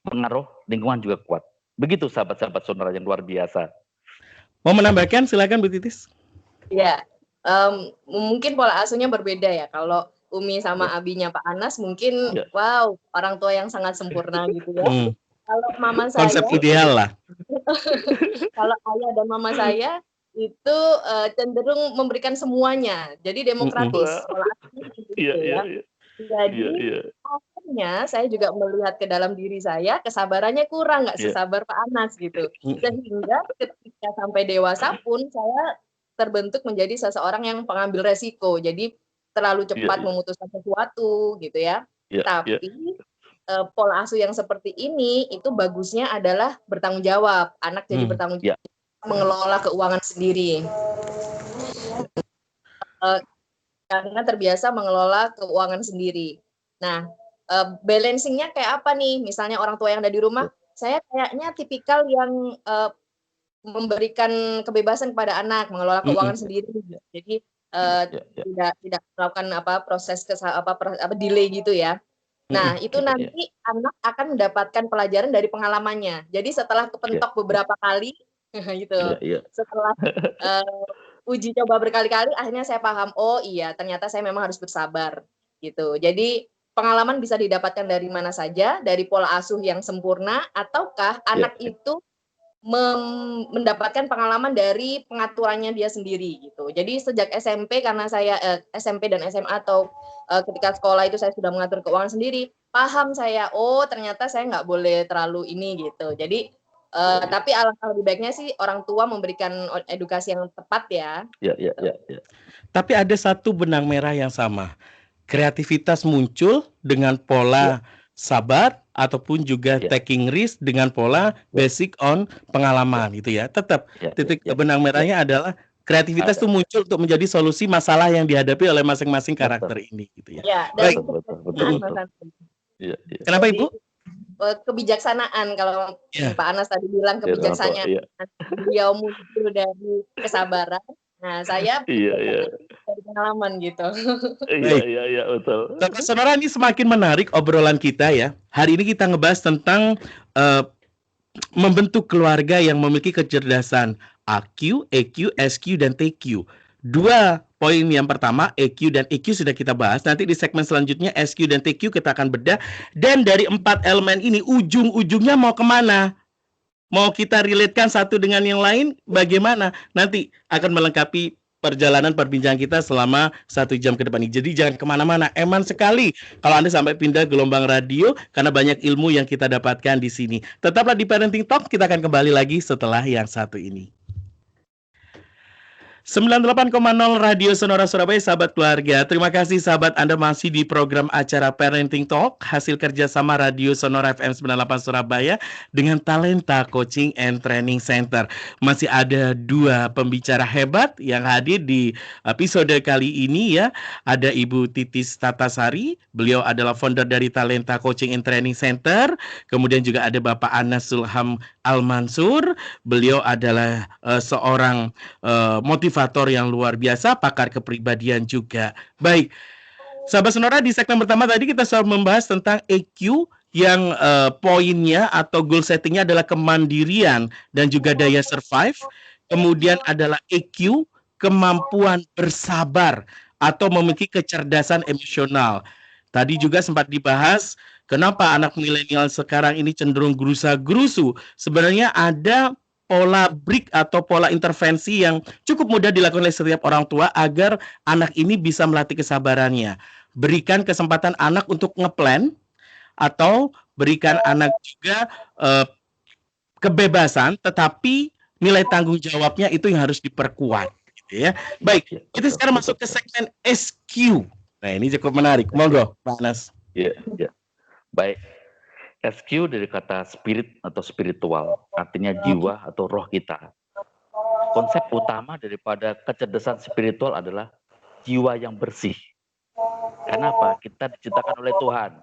Speaker 3: pengaruh lingkungan juga kuat. Begitu sahabat-sahabat Sonora yang luar biasa.
Speaker 1: Mau menambahkan silakan Bu Titis.
Speaker 2: Ya, mungkin pola asuhnya berbeda ya. Kalau Umi sama
Speaker 3: Ya.
Speaker 2: abinya Pak Anas mungkin
Speaker 3: Ya.
Speaker 2: wow, orang tua yang sangat sempurna gitu ya. Kalau mama
Speaker 1: Konsep
Speaker 2: saya
Speaker 1: ideal lah.
Speaker 2: kalau ayah dan mama saya itu cenderung memberikan semuanya. Jadi demokratis
Speaker 3: Wah.
Speaker 2: pola asuhnya seperti
Speaker 3: Iya,
Speaker 2: itu
Speaker 3: iya,
Speaker 2: ya.
Speaker 3: iya.
Speaker 2: Jadi
Speaker 3: Iya, iya.
Speaker 2: akhirnya saya juga melihat ke dalam diri saya, kesabarannya kurang, nggak
Speaker 3: Iya.
Speaker 2: sesabar Pak Anas gitu.
Speaker 1: Mm.
Speaker 2: Sehingga ketika sampai dewasa pun saya terbentuk menjadi seseorang yang pengambil resiko. Jadi terlalu
Speaker 3: Iya,
Speaker 2: cepat
Speaker 3: iya.
Speaker 2: memutuskan sesuatu gitu ya.
Speaker 3: Iya, iya.
Speaker 2: Tapi pola asuh yang seperti ini itu bagusnya adalah bertanggung jawab. Anak jadi bertanggung
Speaker 3: Iya.
Speaker 2: jawab mengelola keuangan sendiri. Karena terbiasa mengelola keuangan sendiri. Nah, balancing-nya kayak apa nih? Misalnya orang tua yang ada di rumah, saya kayaknya tipikal yang memberikan kebebasan kepada anak mengelola keuangan sendiri. Jadi tidak melakukan proses delay gitu ya. Nah, itu nanti anak akan mendapatkan pelajaran dari pengalamannya. Jadi setelah kepentok beberapa kali gitu. Setelah uji coba berkali-kali akhirnya saya paham, oh iya ternyata saya memang harus bersabar gitu. Jadi pengalaman bisa didapatkan dari mana saja, dari pola asuh yang sempurna ataukah anak itu mendapatkan pengalaman dari pengaturannya dia sendiri gitu. Jadi sejak SMP karena saya SMP dan SMA atau ketika sekolah itu saya sudah mengatur keuangan sendiri, paham saya, oh ternyata saya nggak boleh terlalu ini gitu. Jadi tapi alangkah lebih baiknya sih orang tua memberikan edukasi yang tepat ya.
Speaker 3: Iya.
Speaker 1: Tapi ada satu benang merah yang sama. Kreativitas muncul dengan pola sabar ataupun juga taking risk dengan pola basic on pengalaman gitu ya. Tetap titik benang merahnya adalah kreativitas itu muncul untuk menjadi solusi masalah yang dihadapi oleh masing-masing karakter ini gitu ya.
Speaker 2: Ya,
Speaker 1: baik.
Speaker 3: Betul. Iya.
Speaker 1: Kenapa Ibu?
Speaker 2: Kebijaksanaan kalau Pak Anas tadi bilang kebijaksanaan beliau muncul dari kesabaran. Nah, saya dari pengalaman gitu.
Speaker 3: Iya, betul.
Speaker 1: Sahabat Sonora, ini semakin menarik obrolan kita ya. Hari ini kita ngebahas tentang membentuk keluarga yang memiliki kecerdasan AQ, EQ, SQ, dan TQ. Dua poin yang pertama, EQ dan EQ sudah kita bahas. Nanti di segmen selanjutnya SQ dan TQ kita akan bedah. Dan dari 4 elemen ini ujung-ujungnya mau kemana? Mau kita relatekan satu dengan yang lain? Bagaimana? Nanti akan melengkapi perjalanan perbincangan kita selama 1 jam ke depan ini. Jadi jangan kemana-mana. Eman sekali kalau Anda sampai pindah gelombang radio karena banyak ilmu yang kita dapatkan di sini. Tetaplah di Parenting Talk. Kita akan kembali lagi setelah yang satu ini. 98,0 Radio Sonora Surabaya, sahabat keluarga. Terima kasih sahabat, Anda masih di program acara Parenting Talk, hasil kerjasama Radio Sonora FM 98 Surabaya dengan Talenta Coaching and Training Center. Masih ada 2 pembicara hebat yang hadir di episode kali ini ya. Ada Ibu Titis Tatasari, beliau adalah founder dari Talenta Coaching and Training Center. Kemudian juga ada Bapak Anas Sulham Al-Mansur, beliau adalah seorang motivator yang luar biasa, pakar kepribadian juga. Baik, sahabat Sonora, di segmen pertama tadi kita sudah membahas tentang EQ yang poinnya atau goal settingnya adalah kemandirian dan juga daya survive. Kemudian adalah EQ, kemampuan bersabar atau memiliki kecerdasan emosional. Tadi juga sempat dibahas kenapa anak milenial sekarang ini cenderung gerusa-gerusu. Sebenarnya ada pola break atau pola intervensi yang cukup mudah dilakukan oleh setiap orang tua agar anak ini bisa melatih kesabarannya. Berikan kesempatan anak untuk ngeplan atau berikan anak juga kebebasan, tetapi nilai tanggung jawabnya itu yang harus diperkuat. Gitu ya. Baik, kita sekarang masuk ke segmen SQ. Nah, ini cukup menarik. Monggo, Pak Anas.
Speaker 3: Iya. Baik. SQ dari kata spirit atau spiritual, artinya jiwa atau roh kita. Konsep utama daripada kecerdasan spiritual adalah jiwa yang bersih. Kenapa? Kita diciptakan oleh Tuhan.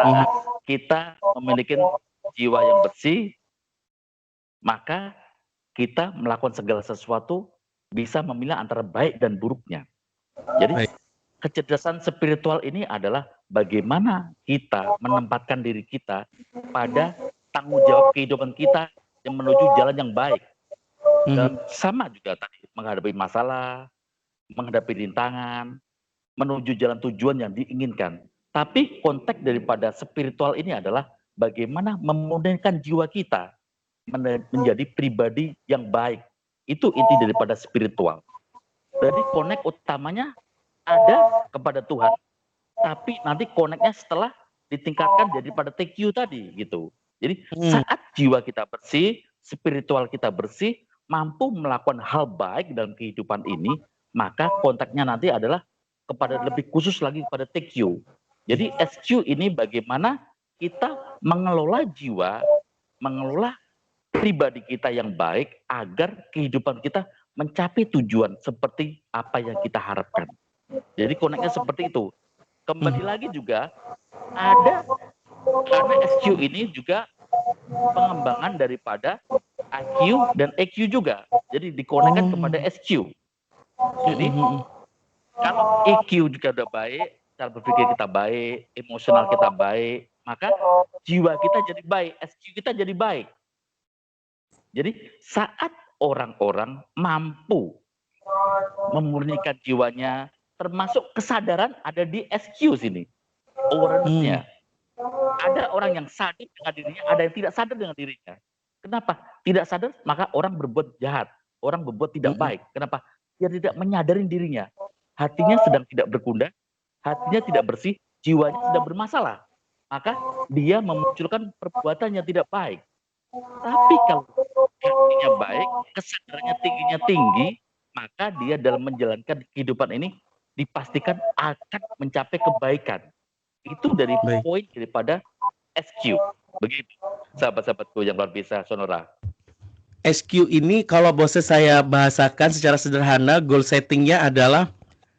Speaker 3: Saat kita memiliki jiwa yang bersih, maka kita melakukan segala sesuatu bisa memilah antara baik dan buruknya. Jadi kecerdasan spiritual ini adalah bagaimana kita menempatkan diri kita pada tanggung jawab kehidupan kita yang menuju jalan yang baik. Dan sama juga tadi menghadapi masalah, menghadapi rintangan, menuju jalan tujuan yang diinginkan. Tapi konteks daripada spiritual ini adalah bagaimana memudahkan jiwa kita menjadi pribadi yang baik. Itu inti daripada spiritual. Jadi connect utamanya ada kepada Tuhan, tapi nanti connect-nya setelah ditingkatkan jadi pada TQ tadi gitu. Jadi saat jiwa kita bersih, spiritual kita bersih, mampu melakukan hal baik dalam kehidupan ini, maka kontaknya nanti adalah kepada lebih khusus lagi kepada TQ. Jadi SQ ini bagaimana kita mengelola jiwa, mengelola pribadi kita yang baik agar kehidupan kita mencapai tujuan seperti apa yang kita harapkan. Jadi koneknya seperti itu. Kembali lagi juga ada, karena SQ ini juga pengembangan daripada IQ dan EQ juga. Jadi dikonekkan kepada SQ. Jadi kalau EQ juga udah baik, cara berpikir kita baik, emosional kita baik, maka jiwa kita jadi baik, SQ kita jadi baik. Jadi saat orang-orang mampu memurnikan jiwanya, termasuk kesadaran ada di SQ sini, awareness-nya. Ada orang yang sadar dengan dirinya, ada yang tidak sadar dengan dirinya. Kenapa? Tidak sadar, maka orang berbuat jahat, orang berbuat tidak baik. Kenapa? Dia tidak menyadari dirinya. Hatinya sedang tidak berkundah, hatinya tidak bersih, jiwanya sedang bermasalah. Maka dia memunculkan perbuatan yang tidak baik. Tapi kalau hatinya baik, kesadarannya tinggi, maka dia dalam menjalankan kehidupan ini dipastikan akan mencapai kebaikan. Itu dari poin daripada SQ. Begitu, sahabat-sahabatku yang luar biasa, Sonora.
Speaker 1: SQ ini kalau bosnya saya bahasakan secara sederhana, goal settingnya adalah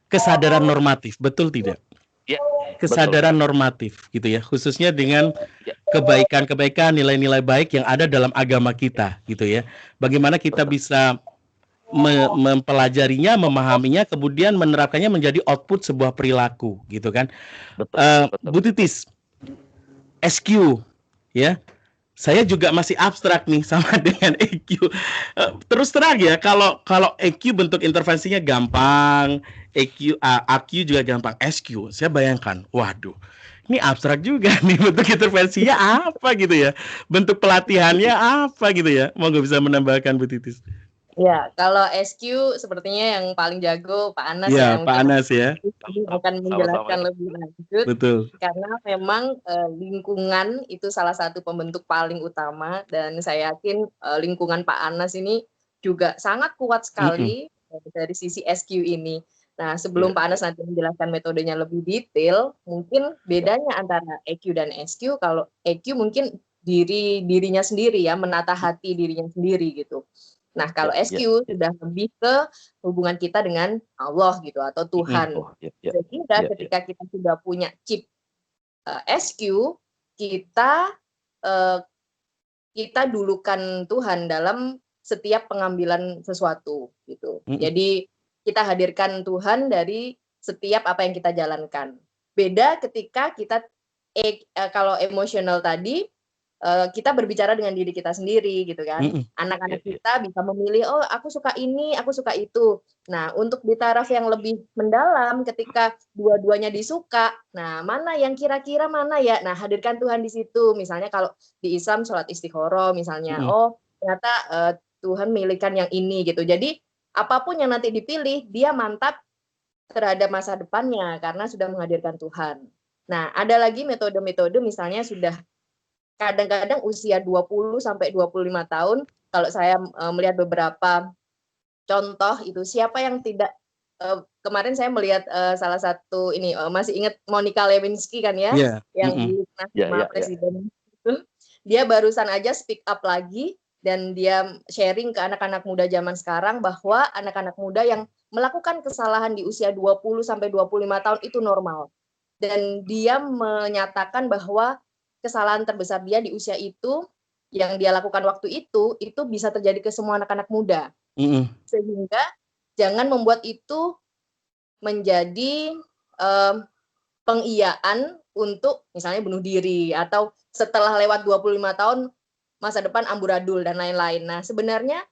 Speaker 1: kesadaran normatif, betul tidak?
Speaker 3: Ya,
Speaker 1: kesadaran normatif gitu ya, khususnya dengan kebaikan-kebaikan, nilai-nilai baik yang ada dalam agama kita gitu ya. Bagaimana kita bisa mempelajarinya, memahaminya, kemudian menerapkannya menjadi output sebuah perilaku gitu kan. Bu Titis, SQ ya. Saya juga masih abstrak nih sama dengan EQ. Terus terang ya, kalau EQ bentuk intervensinya gampang, EQ, AQ juga gampang, SQ saya bayangkan, waduh, ini abstrak juga nih, bentuk intervensinya apa gitu ya, bentuk pelatihannya apa gitu ya. Monggo bisa menambahkan Bu Titis.
Speaker 2: Ya, kalau SQ sepertinya yang paling jago Pak Anas
Speaker 1: ya. Pak Anas ya.
Speaker 2: Akan menjelaskan lebih lanjut.
Speaker 1: Betul.
Speaker 2: Karena memang lingkungan itu salah satu pembentuk paling utama, dan saya yakin lingkungan Pak Anas ini juga sangat kuat sekali dari sisi SQ ini. Nah, sebelum Pak Anas nanti menjelaskan metodenya lebih detail, mungkin bedanya antara EQ dan SQ, kalau EQ mungkin dirinya sendiri ya, menata hati dirinya sendiri gitu. Nah, kalau SQ sudah lebih ke hubungan kita dengan Allah gitu atau Tuhan. Sehingga ketika kita sudah punya chip SQ, kita dulukan Tuhan dalam setiap pengambilan sesuatu gitu. Jadi kita hadirkan Tuhan dari setiap apa yang kita jalankan. Beda ketika kita kalau emosional tadi, kita berbicara dengan diri kita sendiri gitu kan. Anak-anak kita bisa memilih, oh aku suka ini, aku suka itu. Nah, untuk di taraf yang lebih mendalam, ketika dua-duanya disuka, nah mana yang kira-kira mana ya? Nah, hadirkan Tuhan di situ. Misalnya kalau di Islam sholat istikharah misalnya, oh ternyata Tuhan milihkan yang ini gitu. Jadi apapun yang nanti dipilih, dia mantap terhadap masa depannya karena sudah menghadirkan Tuhan. Nah, ada lagi metode-metode misalnya sudah kadang-kadang usia 20 sampai 25 tahun, kalau saya melihat beberapa contoh itu, siapa yang tidak, kemarin saya melihat salah satu ini, masih ingat Monica Lewinsky kan ya, yang di Presiden itu, dia barusan aja speak up lagi, dan dia sharing ke anak-anak muda zaman sekarang bahwa anak-anak muda yang melakukan kesalahan di usia 20 sampai 25 tahun itu normal. Dan dia menyatakan bahwa kesalahan terbesar dia di usia itu, yang dia lakukan waktu itu bisa terjadi ke semua anak-anak muda. Sehingga jangan membuat itu menjadi pengiyaan untuk misalnya bunuh diri, atau setelah lewat 25 tahun masa depan amburadul dan lain-lain. Nah, sebenarnya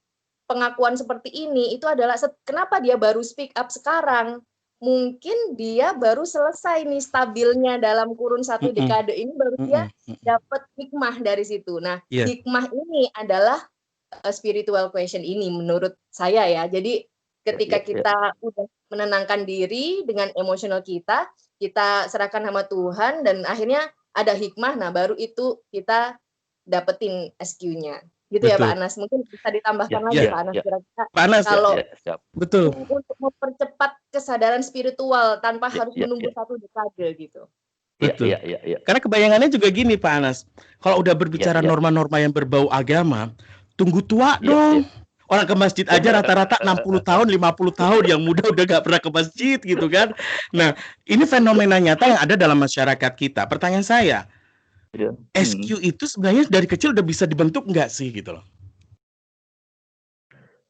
Speaker 2: pengakuan seperti ini itu adalah kenapa dia baru speak up sekarang. mungkin dia baru selesai nih stabilnya dalam kurun 1 dekade ini, baru dia dapat hikmah dari situ. Nah, hikmah ini adalah spiritual question ini menurut saya ya. Jadi ketika kita udah menenangkan diri dengan emosional kita serahkan sama Tuhan dan akhirnya ada hikmah, nah baru itu kita dapetin SQ-nya. Gitu ya Pak Anas, mungkin bisa ditambahkan lagi Pak Anas kira-kira
Speaker 1: Pak Anas,
Speaker 2: kalau
Speaker 1: betul
Speaker 2: untuk mempercepat kesadaran spiritual tanpa harus menunggu 1 dekade gitu.
Speaker 1: Betul. Karena kebayangannya juga gini Pak Anas, kalau udah berbicara norma-norma yang berbau agama, tunggu tua dong. Orang ke masjid aja rata-rata 60 tahun, 50 tahun, yang muda udah gak pernah ke masjid gitu kan. Nah, ini fenomena nyata yang ada dalam masyarakat kita. Pertanyaan saya, SQ itu sebenarnya dari kecil udah bisa dibentuk nggak sih gitu loh?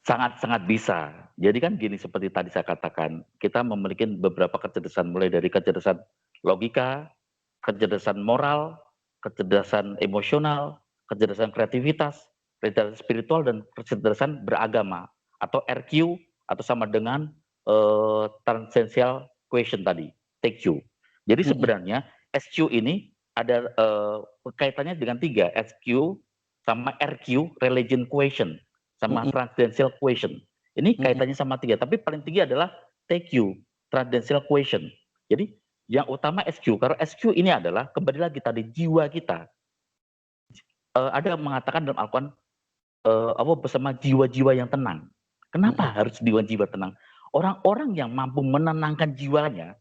Speaker 3: Sangat-sangat bisa. Jadi kan gini, seperti tadi saya katakan, kita memiliki beberapa kecerdasan, mulai dari kecerdasan logika, kecerdasan moral, kecerdasan emosional, kecerdasan kreativitas, kecerdasan spiritual, dan kecerdasan beragama, atau RQ, atau sama dengan transcendental question tadi, TQ. Jadi sebenarnya SQ ini ada kaitannya dengan 3, SQ sama RQ, religion question, sama transcendental question. Ini kaitannya sama 3, tapi paling tinggi adalah TQ, transcendental question. Jadi yang utama SQ, karena SQ ini adalah kembali lagi tadi jiwa kita. Ada yang mengatakan dalam Al-Quran bersama jiwa-jiwa yang tenang. Kenapa harus jiwa-jiwa tenang? Orang-orang yang mampu menenangkan jiwanya,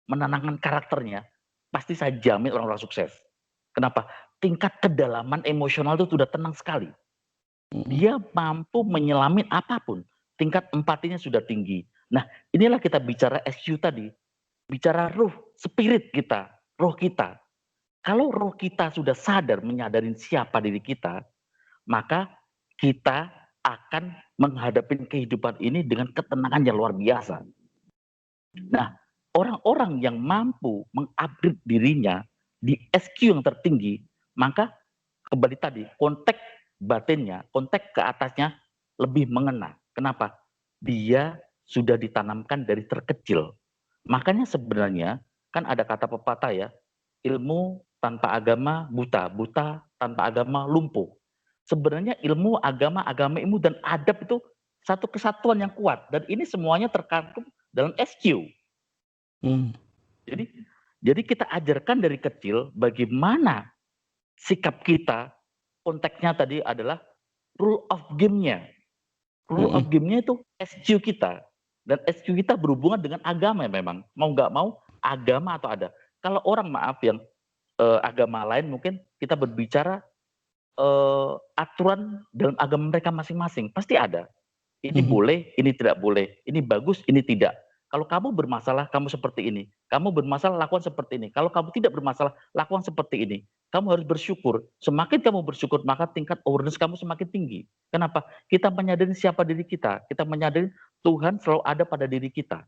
Speaker 3: menenangkan karakternya, pasti saya jamin orang-orang sukses. Kenapa? Tingkat kedalaman emosional itu sudah tenang sekali. Dia mampu menyelami apapun. Tingkat empatinya sudah tinggi. Nah, inilah kita bicara SQ tadi. Bicara ruh, spirit kita, roh kita. Kalau roh kita sudah sadar menyadari siapa diri kita, maka kita akan menghadapi kehidupan ini dengan ketenangan yang luar biasa. Nah, orang-orang yang mampu mengupgrade dirinya di SQ yang tertinggi, maka kembali tadi, konteks batinnya, konteks ke atasnya lebih mengena. Kenapa? Dia sudah ditanamkan dari terkecil. Makanya sebenarnya kan ada kata pepatah ya, ilmu tanpa agama buta, buta tanpa agama lumpuh. Sebenarnya ilmu, agama, ilmu, dan adab itu satu kesatuan yang kuat. Dan ini semuanya terkandung dalam SQ. Jadi kita ajarkan dari kecil bagaimana sikap kita, konteksnya tadi adalah rule of game-nya. Rule of game-nya itu SQ kita. Dan SQ kita berhubungan dengan agama memang. Mau nggak mau, agama atau ada. Kalau orang maaf yang agama lain mungkin kita berbicara aturan dalam agama mereka masing-masing. Pasti ada. Ini boleh, ini tidak boleh. Ini bagus, ini tidak. Kalau kamu bermasalah, kamu seperti ini. Kamu bermasalah, lakukan seperti ini. Kalau kamu tidak bermasalah, lakukan seperti ini. Kamu harus bersyukur. Semakin kamu bersyukur, maka tingkat awareness kamu semakin tinggi. Kenapa? Kita menyadari siapa diri kita. Kita menyadari Tuhan selalu ada pada diri kita.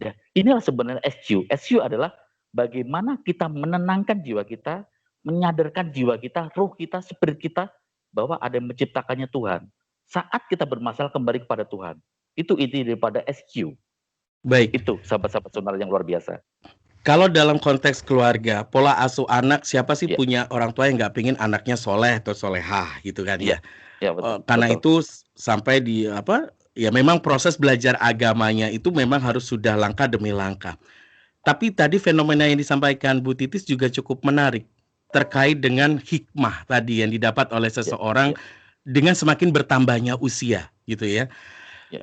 Speaker 3: Ya, inilah sebenarnya SQ. SQ adalah bagaimana kita menenangkan jiwa kita, menyadarkan jiwa kita, roh kita, spirit kita, bahwa ada yang menciptakannya Tuhan. Saat kita bermasalah, kembali kepada Tuhan. Itu inti daripada SQ.
Speaker 1: Baik.
Speaker 3: Itu sahabat-sahabat sonar yang luar biasa.
Speaker 1: Kalau dalam konteks keluarga, pola asuh anak, siapa sih punya orang tua yang nggak pingin anaknya soleh atau solehah gitu kan ya?
Speaker 3: Betul,
Speaker 1: karena
Speaker 3: betul.
Speaker 1: itu sampai di ya memang proses belajar agamanya itu memang harus sudah langkah demi langkah. Tapi tadi fenomena yang disampaikan Bu Titis juga cukup menarik terkait dengan hikmah tadi yang didapat oleh seseorang dengan semakin bertambahnya usia gitu ya.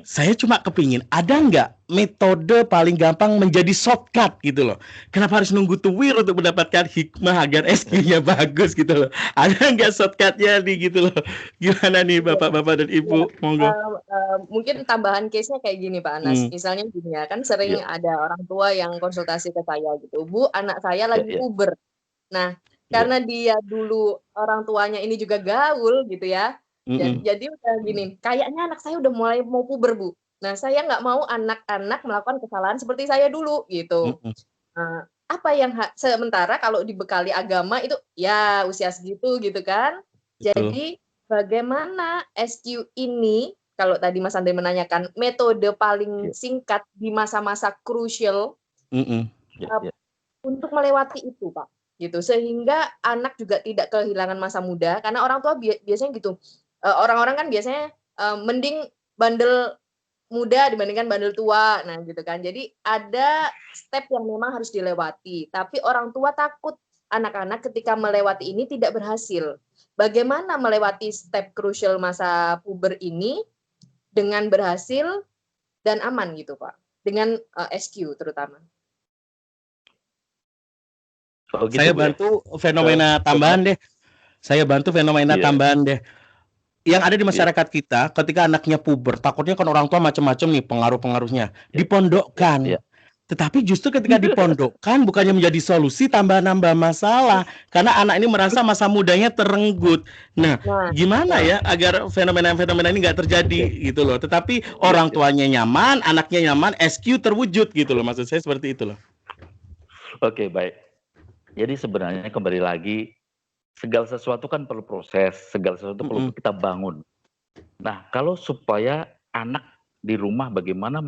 Speaker 1: Saya cuma kepingin ada nggak metode paling gampang menjadi shortcut gitu loh. Kenapa harus nunggu tuwir untuk mendapatkan hikmah agar SQ-nya bagus gitu loh. Ada nggak shortcutnya nih gitu loh. Gimana nih Bapak-bapak dan Ibu? Monggo.
Speaker 2: Mungkin tambahan case-nya kayak gini Pak Anas. Misalnya gini ya, kan sering ada orang tua yang konsultasi ke saya gitu. Bu, anak saya lagi puber. Nah, karena dia dulu orang tuanya ini juga gaul gitu ya. Jadi udah gini, kayaknya anak saya udah mulai mau puber Bu. Nah, saya nggak mau anak-anak melakukan kesalahan seperti saya dulu gitu. Apa yang sementara kalau dibekali agama itu ya usia segitu gitu kan. Jadi bagaimana SQ ini kalau tadi Mas Andre menanyakan metode paling singkat di masa-masa krusial untuk melewati itu, Pak. Gitu. Sehingga anak juga tidak kehilangan masa muda, karena orang tua biasanya gitu. Orang-orang kan biasanya mending bandel muda dibandingkan bandel tua. Nah, gitu kan. Jadi ada step yang memang harus dilewati, tapi orang tua takut anak-anak ketika melewati ini tidak berhasil. Bagaimana melewati step krusial masa puber ini dengan berhasil dan aman gitu, Pak. Dengan SQ terutama.
Speaker 1: Oh, gitu, saya bantu fenomena tambahan deh. Saya bantu fenomena tambahan deh. Yang ada di masyarakat kita, ketika anaknya puber, takutnya kan orang tua macam-macam nih pengaruh-pengaruhnya. Dipondokkan. Tetapi justru ketika dipondokkan bukannya menjadi solusi, tambah-nambah masalah. Karena anak ini merasa masa mudanya terenggut. Nah, gimana ya agar fenomena-fenomena ini nggak terjadi gitu loh. Tetapi orang tuanya nyaman, anaknya nyaman, SQ terwujud gitu loh. Maksud saya seperti itu loh.
Speaker 3: Oke, baik. Jadi sebenarnya kembali lagi, segala sesuatu kan perlu proses, segala sesuatu perlu kita bangun. Nah, kalau supaya anak di rumah bagaimana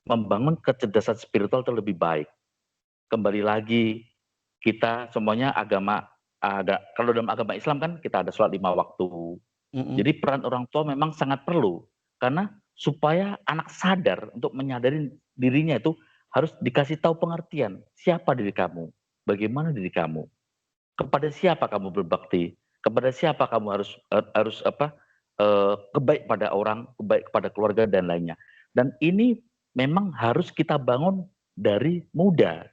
Speaker 3: membangun kecerdasan spiritual terlebih baik. Kembali lagi, kita semuanya kalau dalam agama Islam kan kita ada sholat 5 waktu. Jadi peran orang tua memang sangat perlu. Karena supaya anak sadar untuk menyadari dirinya itu harus dikasih tahu pengertian. Siapa diri kamu? Bagaimana diri kamu? Kepada siapa kamu berbakti? Kepada siapa kamu harus kebaik pada orang, kebaik kepada keluarga dan lainnya. Dan ini memang harus kita bangun dari muda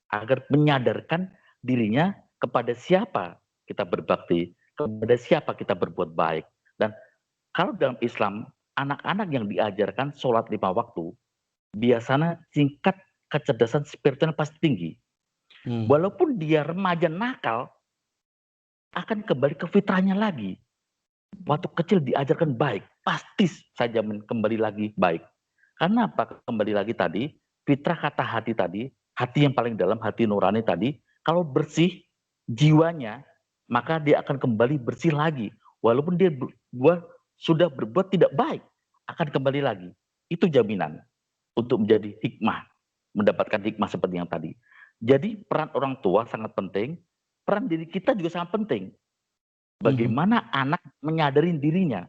Speaker 3: agar menyadarkan dirinya kepada siapa kita berbakti, kepada siapa kita berbuat baik. Dan kalau dalam Islam, anak-anak yang diajarkan sholat 5 waktu, biasanya tingkat kecerdasan spiritual pasti tinggi. Walaupun dia remaja nakal, akan kembali ke fitrahnya lagi. Waktu kecil diajarkan baik, pasti saya jamin kembali lagi baik. Karena apa? Kembali lagi tadi, fitrah kata hati tadi, hati yang paling dalam, hati nurani tadi, kalau bersih jiwanya, maka dia akan kembali bersih lagi. Walaupun dia sudah berbuat tidak baik, akan kembali lagi. Itu jaminan untuk menjadi hikmah, mendapatkan hikmah seperti yang tadi. Jadi peran orang tua sangat penting, peran diri kita juga sangat penting. Bagaimana anak menyadari dirinya.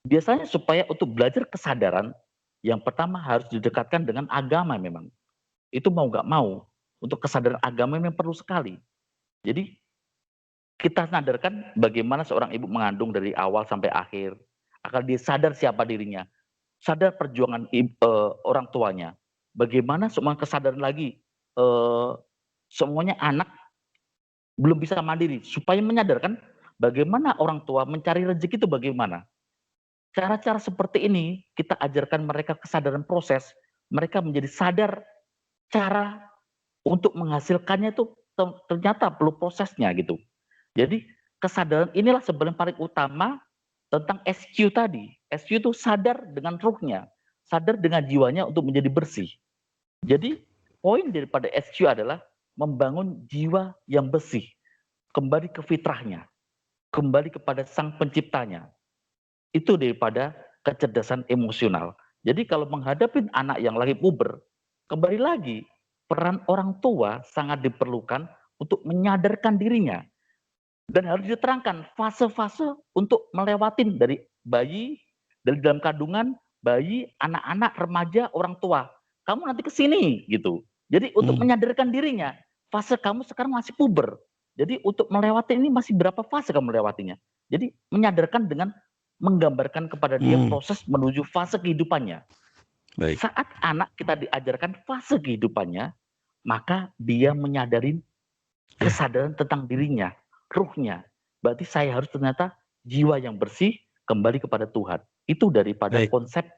Speaker 3: Biasanya supaya untuk belajar kesadaran, yang pertama harus didekatkan dengan agama memang. Itu mau nggak mau. Untuk kesadaran agama memang perlu sekali. Jadi kita sadarkan bagaimana seorang ibu mengandung dari awal sampai akhir. Agar dia sadar siapa dirinya. Sadar perjuangan orang tuanya. Bagaimana semua kesadaran lagi. Semuanya anak belum bisa mandiri. Supaya menyadarkan bagaimana orang tua mencari rezeki itu bagaimana. Cara-cara seperti ini kita ajarkan mereka kesadaran proses. Mereka menjadi sadar cara untuk menghasilkannya itu ternyata perlu prosesnya gitu. Jadi kesadaran inilah sebenarnya paling utama tentang SQ tadi. SQ itu sadar dengan ruhnya, sadar dengan jiwanya untuk menjadi bersih. Jadi poin daripada SQ adalah membangun jiwa yang bersih, kembali ke fitrahnya, kembali kepada sang penciptanya. Itu daripada kecerdasan emosional. Jadi kalau menghadapi anak yang lagi puber, kembali lagi peran orang tua sangat diperlukan untuk menyadarkan dirinya. Dan harus diterangkan fase-fase untuk melewatin dari bayi, dari dalam kandungan, bayi, anak-anak, remaja, orang tua. Kamu nanti ke sini gitu. Jadi untuk menyadarkan dirinya, fase kamu sekarang masih puber. Jadi untuk melewati ini masih berapa fase kamu melewatinya. Jadi menyadarkan dengan menggambarkan kepada dia proses menuju fase kehidupannya. Baik. Saat anak kita diajarkan fase kehidupannya, maka dia menyadari kesadaran tentang dirinya, ruhnya. Berarti saya harus ternyata jiwa yang bersih kembali kepada Tuhan. Itu daripada konsep,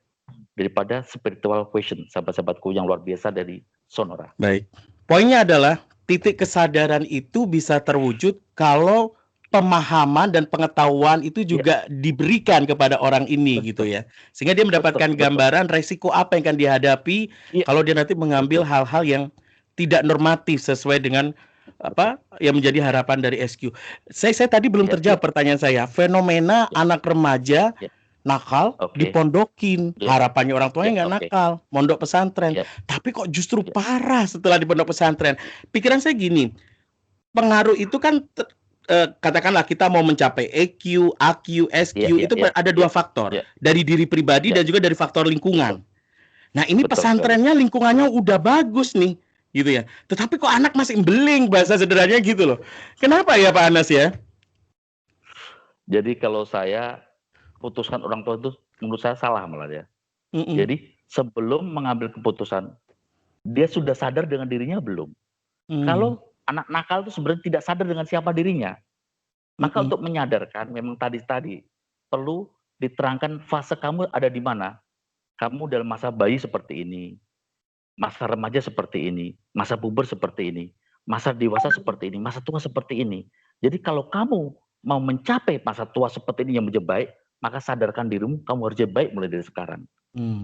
Speaker 3: daripada spiritual question, sahabat-sahabatku yang luar biasa dari Sonora.
Speaker 1: Baik. Poinnya adalah titik kesadaran itu bisa terwujud kalau pemahaman dan pengetahuan itu juga diberikan kepada orang ini gitu ya. Sehingga dia mendapatkan gambaran resiko apa yang akan dihadapi kalau dia nanti mengambil hal-hal yang tidak normatif sesuai dengan apa yang menjadi harapan dari SQ. Saya tadi belum terjawab pertanyaan saya. Fenomena anak remaja nakal,
Speaker 3: Oke.
Speaker 1: dipondokin.
Speaker 3: Ya.
Speaker 1: Harapannya orang tuanya
Speaker 3: Ya,
Speaker 1: nggak
Speaker 3: oke.
Speaker 1: nakal, mondok pesantren.
Speaker 3: Ya.
Speaker 1: Tapi kok justru
Speaker 3: Ya.
Speaker 1: parah setelah di pondok pesantren. Pikiran saya gini, pengaruh itu kan katakanlah kita mau mencapai EQ, AQ, SQ,
Speaker 3: Ya,
Speaker 1: itu
Speaker 3: ya,
Speaker 1: ada
Speaker 3: ya,
Speaker 1: dua faktor.
Speaker 3: ya,
Speaker 1: Dari diri pribadi
Speaker 3: ya.
Speaker 1: dan juga dari faktor lingkungan.
Speaker 3: Betul,
Speaker 1: Nah, ini
Speaker 3: betul sekali.
Speaker 1: pesantrennya lingkungannya udah bagus nih, gitu ya. Tetapi kok anak masih beling, bahasa sederhananya gitu loh. Kenapa ya Pak Anas ya?
Speaker 3: Jadi kalau saya putuskan orang tua itu menurut saya salah malah ya. Jadi sebelum mengambil keputusan, dia sudah sadar dengan dirinya belum? Kalau anak nakal itu sebenarnya tidak sadar dengan siapa dirinya, maka untuk menyadarkan memang tadi perlu diterangkan fase kamu ada di mana. Kamu dalam masa bayi seperti ini, masa remaja seperti ini, masa puber seperti ini, masa dewasa seperti ini, masa tua seperti ini. Jadi kalau kamu mau mencapai masa tua seperti ini yang menjadi baik, maka sadarkan dirimu, kamu harus jadi baik mulai dari sekarang.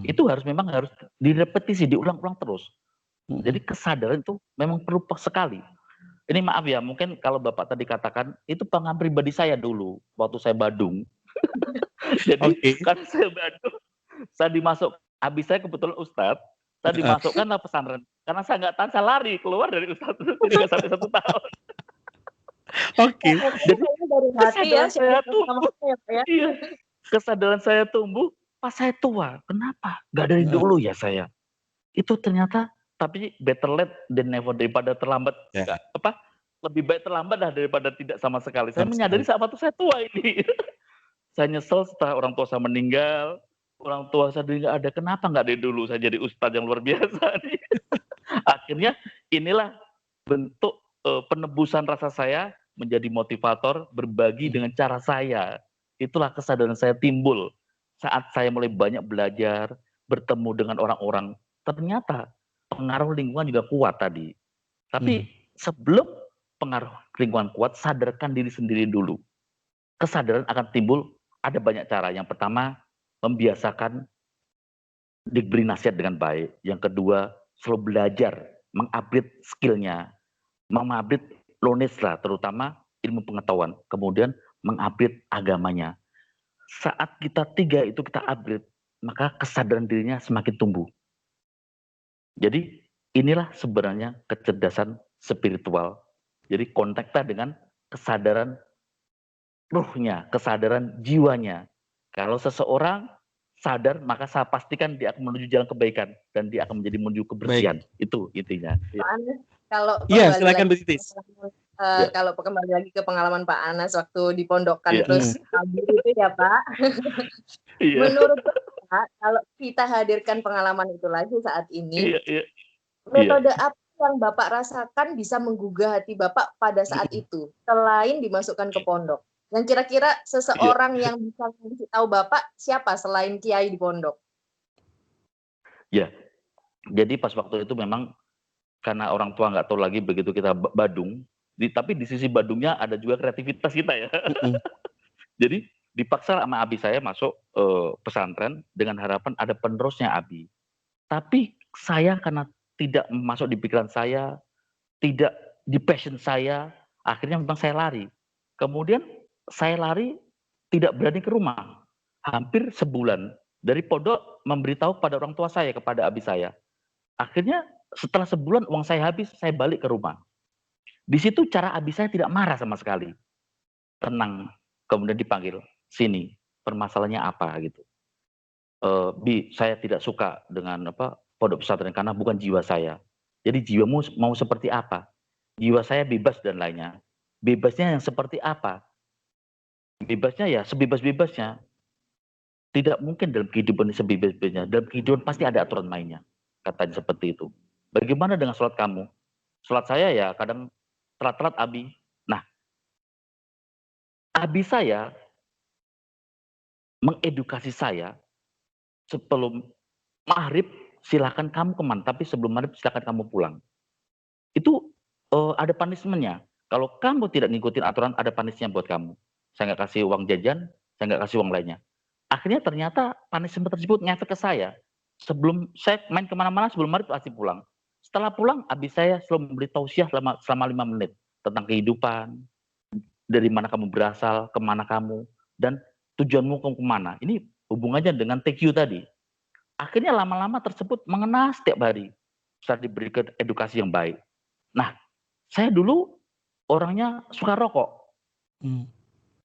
Speaker 3: Itu memang harus direpetisi, diulang-ulang terus. Jadi kesadaran itu memang perlu sekali. Ini maaf ya, mungkin kalau Bapak tadi katakan, itu pengalaman pribadi saya dulu, waktu saya Badung. Jadi karena saya Badung, saya dimasuk, habis saya kebetulan Ustadz, saya dimasukkanlah pesantren. Karena saya nggak tahan, saya lari keluar dari Ustadz, jadi nggak sampai 1 tahun. Jadi
Speaker 2: dari hati ya,
Speaker 3: kesadaran saya tumbuh.
Speaker 2: ya.
Speaker 3: Iya, kesadaran saya tumbuh pas saya tua. Kenapa? Nggak dari dulu ya saya. Itu ternyata, tapi better late than never, daripada terlambat. Lebih baik terlambat lah daripada tidak sama sekali. Saya menyadari saat waktu saya tua ini. Saya nyesel setelah orang tua saya meninggal. Orang tua saya nggak ada. Kenapa nggak dari dulu saya jadi ustadz yang luar biasa nih. Akhirnya inilah bentuk penebusan rasa saya menjadi motivator, berbagi dengan cara saya. Itulah kesadaran saya timbul saat saya mulai banyak belajar, bertemu dengan orang-orang. Ternyata pengaruh lingkungan juga kuat tadi. Tapi sebelum pengaruh lingkungan kuat, sadarkan diri sendiri dulu. Kesadaran akan timbul, ada banyak cara. Yang pertama, membiasakan diberi nasihat dengan baik. Yang kedua, selalu belajar, mengupgrade skill-nya, mengupgrade knowledge lah, terutama ilmu pengetahuan. Kemudian mengupgrade agamanya. Saat kita 3 itu kita upgrade, maka kesadaran dirinya semakin tumbuh. Jadi inilah sebenarnya kecerdasan spiritual. Jadi kontaknya dengan kesadaran ruhnya, kesadaran jiwanya. Kalau seseorang sadar, maka saya pastikan dia akan menuju jalan kebaikan dan dia akan menuju kebersihan. Itu intinya.
Speaker 2: Kalau
Speaker 1: silakan Bu Titis.
Speaker 2: Kalau kembali lagi ke pengalaman Pak Anas waktu di pondokan terus kabur itu ya Pak. Menurut Bapak, kalau kita hadirkan pengalaman itu lagi saat ini, metode apa yang Bapak rasakan bisa menggugah hati Bapak pada saat itu, selain dimasukkan ke pondok? Yang kira-kira seseorang yang bisa ngasih tahu Bapak siapa selain kiai di pondok?
Speaker 3: Ya, jadi pas waktu itu memang karena orang tua nggak tahu lagi begitu kita Badung, tapi di sisi Badungnya ada juga kreativitas kita ya. Jadi dipaksa sama abi saya masuk pesantren dengan harapan ada penerusnya abi. Tapi saya karena tidak masuk di pikiran saya, tidak di passion saya, akhirnya memang saya lari. Kemudian saya lari tidak berani ke rumah. Hampir sebulan dari pondok memberitahu pada orang tua saya, kepada abi saya. Akhirnya setelah sebulan uang saya habis, saya balik ke rumah. Di situ cara abi saya tidak marah sama sekali. Tenang. Kemudian dipanggil, sini, permasalahannya apa gitu. Bi, saya tidak suka dengan pondok pesantren karena bukan jiwa saya. Jadi jiwamu mau seperti apa? Jiwa saya bebas dan lainnya. Bebasnya yang seperti apa? Bebasnya ya sebebas-bebasnya. Tidak mungkin dalam kehidupan sebebas-bebasnya. Dalam kehidupan pasti ada aturan mainnya. Katanya seperti itu. Bagaimana dengan sholat kamu? Sholat saya ya kadang telat-telat abi. Nah, abi saya mengedukasi saya sebelum maghrib silakan kamu kemana, tapi sebelum maghrib silakan kamu pulang. Itu ada punishment-nya. Kalau kamu tidak ngikutin aturan, ada punishment buat kamu. Saya nggak kasih uang jajan, saya nggak kasih uang lainnya. Akhirnya ternyata punishment tersebut ngefek ke saya. Sebelum saya main kemana-mana, sebelum maghrib pasti pulang. Setelah pulang, abi saya selalu memberi tausiah selama 5 menit tentang kehidupan, dari mana kamu berasal, kemana kamu, dan tujuanmu kemana. Ini hubungannya dengan TQ tadi. Akhirnya lama-lama tersebut mengena setiap hari saat diberikan edukasi yang baik. Nah, saya dulu orangnya suka rokok.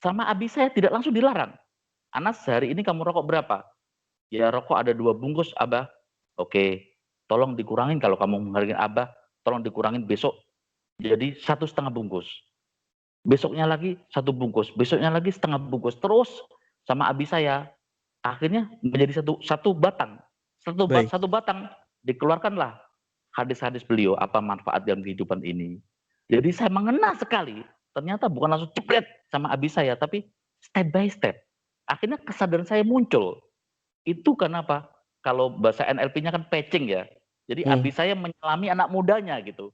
Speaker 3: Sama abi saya tidak langsung dilarang. Anas, hari ini kamu rokok berapa? Ya rokok ada 2 bungkus, Abah. Oke, tolong dikurangin kalau kamu menghargai Abah, tolong dikurangin besok jadi 1,5 bungkus. Besoknya lagi 1 bungkus, besoknya lagi setengah bungkus. Terus sama abi saya, akhirnya menjadi satu batang.
Speaker 1: Baik.
Speaker 3: Satu batang dikeluarkanlah hadis-hadis beliau, apa manfaat dalam kehidupan ini. Jadi saya mengena sekali. Ternyata bukan langsung jebret sama abi saya, tapi step by step. Akhirnya kesadaran saya muncul. Itu kenapa? Kalau bahasa NLP-nya kan patching ya. Jadi abi saya menyelami anak mudanya gitu.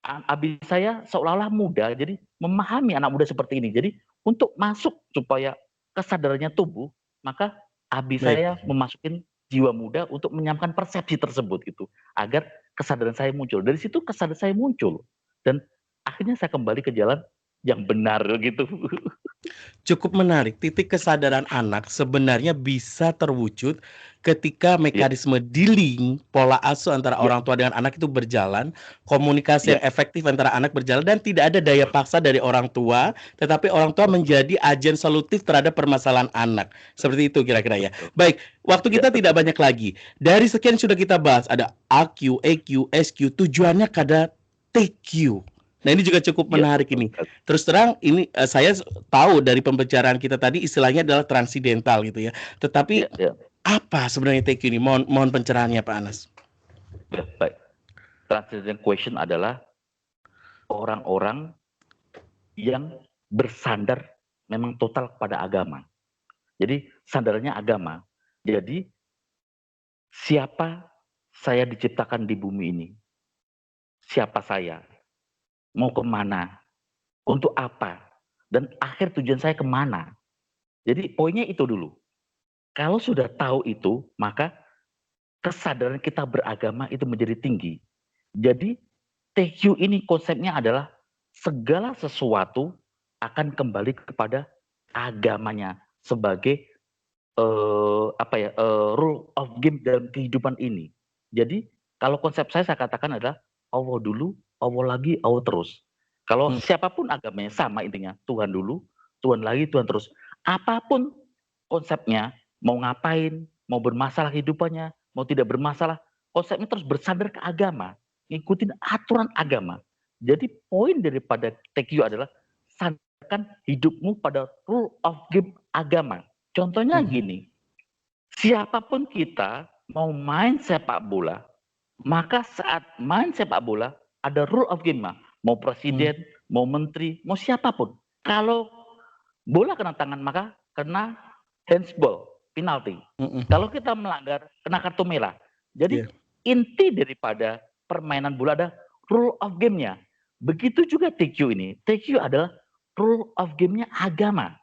Speaker 3: Abi saya seolah-olah muda, jadi memahami anak muda seperti ini. Jadi untuk masuk supaya kesadarannya tumbuh, maka abi
Speaker 1: Baik.
Speaker 3: saya memasukin jiwa muda untuk menyampaikan persepsi tersebut gitu, agar kesadaran saya muncul. Dari situ kesadaran saya muncul dan akhirnya saya kembali ke jalan yang benar gitu.
Speaker 1: Cukup menarik, titik kesadaran anak sebenarnya bisa terwujud ketika
Speaker 3: Ya,
Speaker 1: mekanisme dealing, pola asuh antara
Speaker 3: ya,
Speaker 1: orang tua dengan anak itu berjalan, komunikasi
Speaker 3: ya,
Speaker 1: yang efektif antara anak berjalan, dan tidak ada daya paksa dari orang tua, tetapi orang tua menjadi agen solutif terhadap permasalahan anak. Seperti itu kira-kira ya.
Speaker 3: betul.
Speaker 1: Baik, waktu
Speaker 3: Ya,
Speaker 1: kita tidak
Speaker 3: betul.
Speaker 1: banyak lagi. Dari sekian sudah kita bahas, ada AQ, EQ, SQ, tujuannya kada TQ. Nah ini juga cukup
Speaker 3: Ya,
Speaker 1: menarik
Speaker 3: betul
Speaker 1: ini.
Speaker 3: sekali.
Speaker 1: Terus terang ini saya tahu dari pembicaraan kita tadi istilahnya adalah transidental gitu ya. Tetapi
Speaker 3: Ya, ya,
Speaker 1: apa sebenarnya TQ ini? Mohon pencerahannya Pak Anas.
Speaker 3: ya, baik. Transcendent question adalah orang-orang yang bersandar memang total kepada agama. Jadi sandarannya agama. Jadi siapa saya diciptakan di bumi ini? Siapa saya? Mau kemana? Untuk apa? Dan akhir tujuan saya kemana? Jadi poinnya itu dulu. Kalau sudah tahu itu, maka kesadaran kita beragama itu menjadi tinggi. Jadi TQ ini konsepnya adalah segala sesuatu akan kembali kepada agamanya sebagai rule of game dalam kehidupan ini. Jadi kalau konsep saya katakan adalah Allah dulu, Allah lagi, Allah terus. Kalau siapapun agamanya sama intinya, Tuhan dulu, Tuhan lagi, Tuhan terus. Apapun konsepnya, mau ngapain, mau bermasalah kehidupannya, mau tidak bermasalah, konsepnya terus bersandar ke agama, ngikutin aturan agama. Jadi poin daripada TQ adalah sandarkan hidupmu pada rule of game agama. Contohnya gini, siapapun kita mau main sepak bola, maka saat main sepak bola ada rule of game, mau presiden, mau menteri, mau siapapun. Kalau bola kena tangan maka kena handsball, penalti. Kalau kita melanggar kena kartu merah. Jadi inti daripada permainan bola ada rule of game-nya. Begitu juga TQ ini. TQ adalah rule of game-nya agama.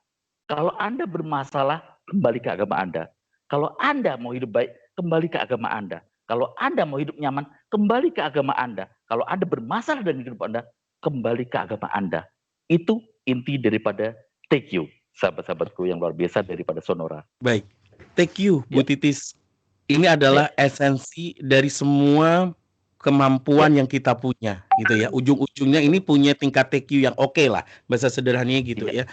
Speaker 3: Kalau Anda bermasalah, kembali ke agama Anda. Kalau Anda mau hidup baik, kembali ke agama Anda. Kalau Anda mau hidup nyaman, kembali ke agama Anda. Kalau Anda bermasalah dengan hidup Anda, kembali ke agama Anda. Itu inti daripada TQ, sahabat-sahabatku yang luar biasa daripada Sonora.
Speaker 1: Baik, TQ, Bu Titis. Ini adalah esensi dari semua kemampuan yang kita punya, gitu ya. Ujung-ujungnya ini punya tingkat TQ yang oke lah, bahasa sederhananya gitu ya.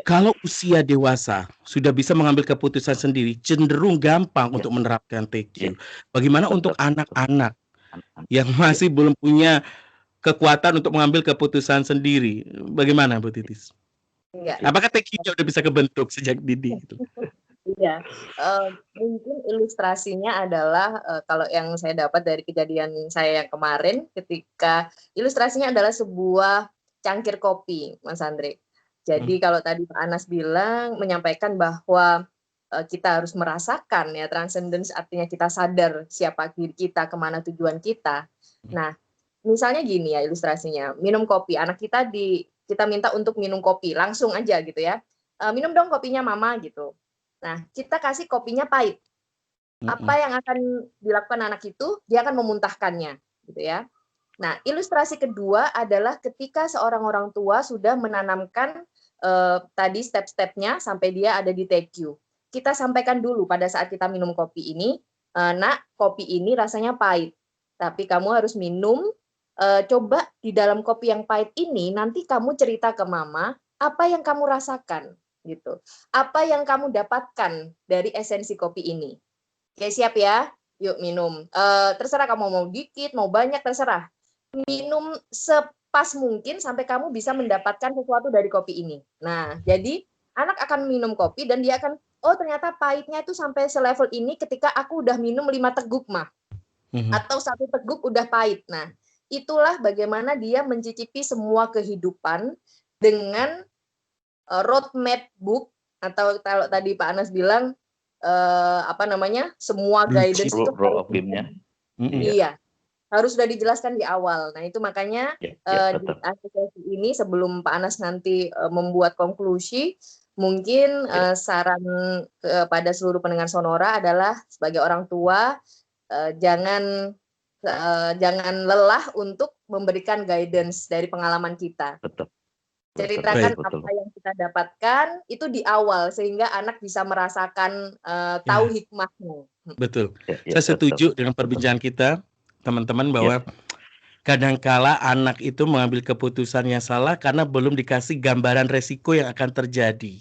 Speaker 1: Kalau usia dewasa sudah bisa mengambil keputusan sendiri, cenderung gampang untuk menerapkan TQ. Bagaimana untuk anak-anak yang masih belum punya kekuatan untuk mengambil keputusan sendiri? Bagaimana, Bu Titis? Apakah TQ-nya udah bisa kebentuk sejak dini? Gitu?
Speaker 2: Iya, mungkin ilustrasinya adalah kalau yang saya dapat dari kejadian saya yang kemarin, ketika ilustrasinya adalah sebuah cangkir kopi, Mas Andre. Jadi kalau tadi Pak Anas bilang menyampaikan bahwa kita harus merasakan ya transcendence, artinya kita sadar siapa diri kita, kemana tujuan kita. Nah, misalnya gini ya ilustrasinya, minum kopi, anak kita kita minta untuk minum kopi langsung aja gitu ya, minum dong kopinya mama gitu. Nah, kita kasih kopinya pahit. Apa yang akan dilakukan anak itu? Dia akan memuntahkannya, gitu ya. Nah, ilustrasi kedua adalah ketika seorang orang tua sudah menanamkan tadi step-stepnya sampai dia ada di TQ. kita sampaikan dulu pada saat kita minum kopi ini, nak, kopi ini rasanya pahit, tapi kamu harus minum, coba di dalam kopi yang pahit ini nanti kamu cerita ke mama apa yang kamu rasakan gitu. Apa yang kamu dapatkan dari esensi kopi ini. Oke, siap ya? Yuk minum. Terserah kamu mau dikit, mau banyak, terserah. Minum sepas mungkin sampai kamu bisa mendapatkan sesuatu dari kopi ini. Nah, jadi anak akan minum kopi dan dia akan, oh ternyata pahitnya itu sampai selevel ini ketika aku udah minum 5 teguk mah. Atau 1 teguk udah pahit. Nah, itulah bagaimana dia mencicipi semua kehidupan dengan roadmap book, atau kalau tadi Pak Anas bilang semua guidance itu
Speaker 3: Rule of game-nya.
Speaker 2: Iya, harus sudah dijelaskan di awal. Nah, itu makanya di asosiasi ini sebelum Pak Anas nanti membuat konklusi, mungkin saran kepada seluruh pendengar Sonora adalah sebagai orang tua jangan lelah untuk memberikan guidance dari pengalaman kita.
Speaker 3: Betul.
Speaker 2: Ceritakan apa yang kita dapatkan itu di awal sehingga anak bisa merasakan tahu hikmahnya.
Speaker 1: Betul. Saya setuju dengan perbincangan kita, teman-teman, bahwa kadangkala anak itu mengambil keputusan yang salah karena belum dikasih gambaran resiko yang akan terjadi.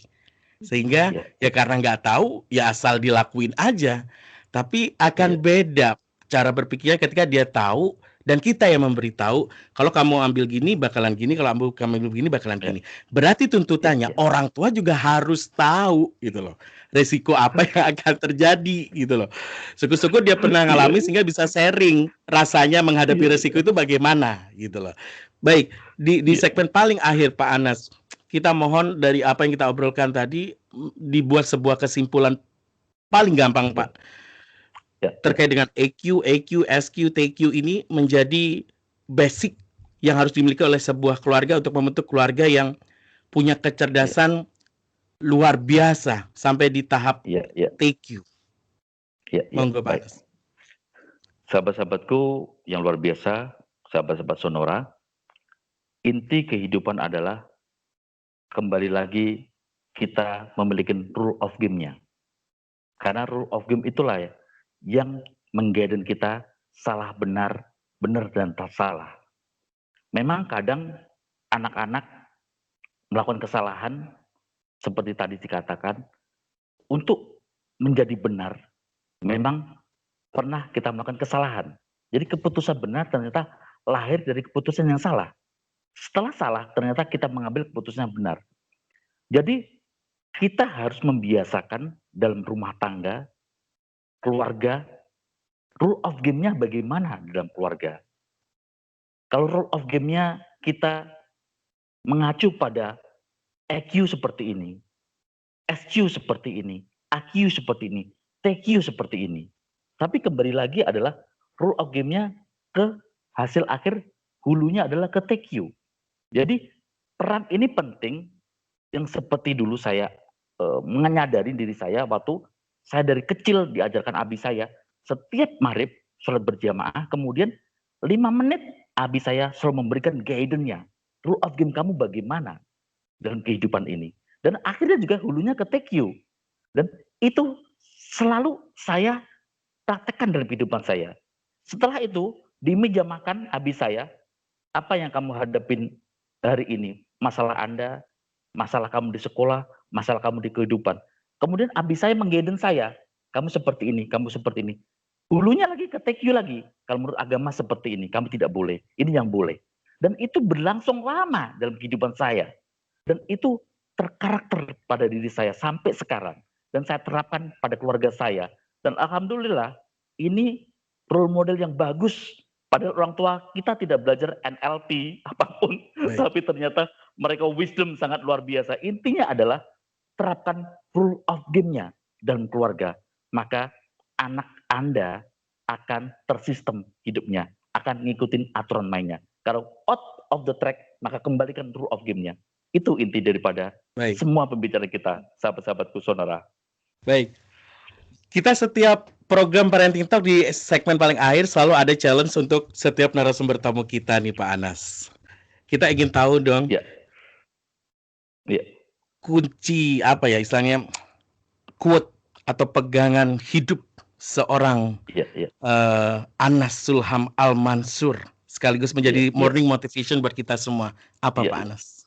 Speaker 1: Sehingga ya karena nggak tahu, ya asal dilakuin aja. Tapi akan beda cara berpikirnya ketika dia tahu dan kita yang memberitahu, kalau kamu ambil gini bakalan gini, kalau kamu ambil gini bakalan gini. Berarti tuntutannya orang tua juga harus tahu gitu loh. Resiko apa yang akan terjadi gitu loh. Syukur-syukur dia pernah ngalami sehingga bisa sharing rasanya menghadapi resiko itu bagaimana gitu loh. Baik, di segmen paling akhir Pak Anas, kita mohon dari apa yang kita obrolkan tadi dibuat sebuah kesimpulan paling gampang Pak. Terkait dengan EQ, SQ, TQ ini menjadi basic yang harus dimiliki oleh sebuah keluarga untuk membentuk keluarga yang punya kecerdasan luar biasa sampai di tahap TQ. Monggo Pak Anas.
Speaker 3: Sahabat-sahabatku yang luar biasa, sahabat-sahabat Sonora, inti kehidupan adalah kembali lagi kita memiliki rule of game-nya. Karena rule of game itulah yang mengguide kita salah benar, benar dan tak salah. Memang kadang anak-anak melakukan kesalahan seperti tadi dikatakan, untuk menjadi benar memang pernah kita melakukan kesalahan. Jadi keputusan benar ternyata lahir dari keputusan yang salah. Setelah salah ternyata kita mengambil keputusan yang benar. Jadi kita harus membiasakan dalam rumah tangga, keluarga, rule of game-nya bagaimana dalam keluarga. Kalau rule of game-nya kita mengacu pada EQ seperti ini, SQ seperti ini, AQ seperti ini, TQ seperti ini. Tapi kembali lagi adalah rule of game-nya ke hasil akhir hulunya adalah ke TQ. Jadi peran ini penting yang seperti dulu saya menyadari diri saya waktu saya dari kecil diajarkan abi saya, setiap maghrib sholat berjamaah, kemudian 5 menit abi saya selalu memberikan guidance-nya. Rule of game kamu bagaimana dalam kehidupan ini. Dan akhirnya juga hulunya ke TQ. Dan itu selalu saya praktekkan dalam kehidupan saya. Setelah itu, di meja makan abi saya, apa yang kamu hadapin hari ini? Masalah Anda, masalah kamu di sekolah, masalah kamu di kehidupan. Kemudian abi saya mengguidance saya, kamu seperti ini, kamu seperti ini. Hulunya lagi ke TQ lagi. Kalau menurut agama seperti ini, kamu tidak boleh. Ini yang boleh. Dan itu berlangsung lama dalam kehidupan saya. Dan itu terkarakter pada diri saya sampai sekarang. Dan saya terapkan pada keluarga saya. Dan alhamdulillah, ini role model yang bagus. Pada orang tua kita tidak belajar NLP apapun. Tapi ternyata mereka wisdom sangat luar biasa. Intinya adalah terapkan rule of game-nya dalam keluarga. Maka anak Anda akan tersistem hidupnya, akan ngikutin aturan mainnya. Kalau out of the track, maka kembalikan rule of game-nya. Itu inti daripada semua pembicaraan kita, sahabat-sahabatku Sonora.
Speaker 1: Baik. Kita setiap program Parenting Talk di segmen paling akhir selalu ada challenge untuk setiap narasumber tamu kita nih Pak Anas. Kita ingin tahu dong. Kunci apa ya istilahnya, quote atau pegangan hidup seorang Anas Sulham Al-Mansur sekaligus menjadi morning motivation buat kita semua. Apa Pak Anas?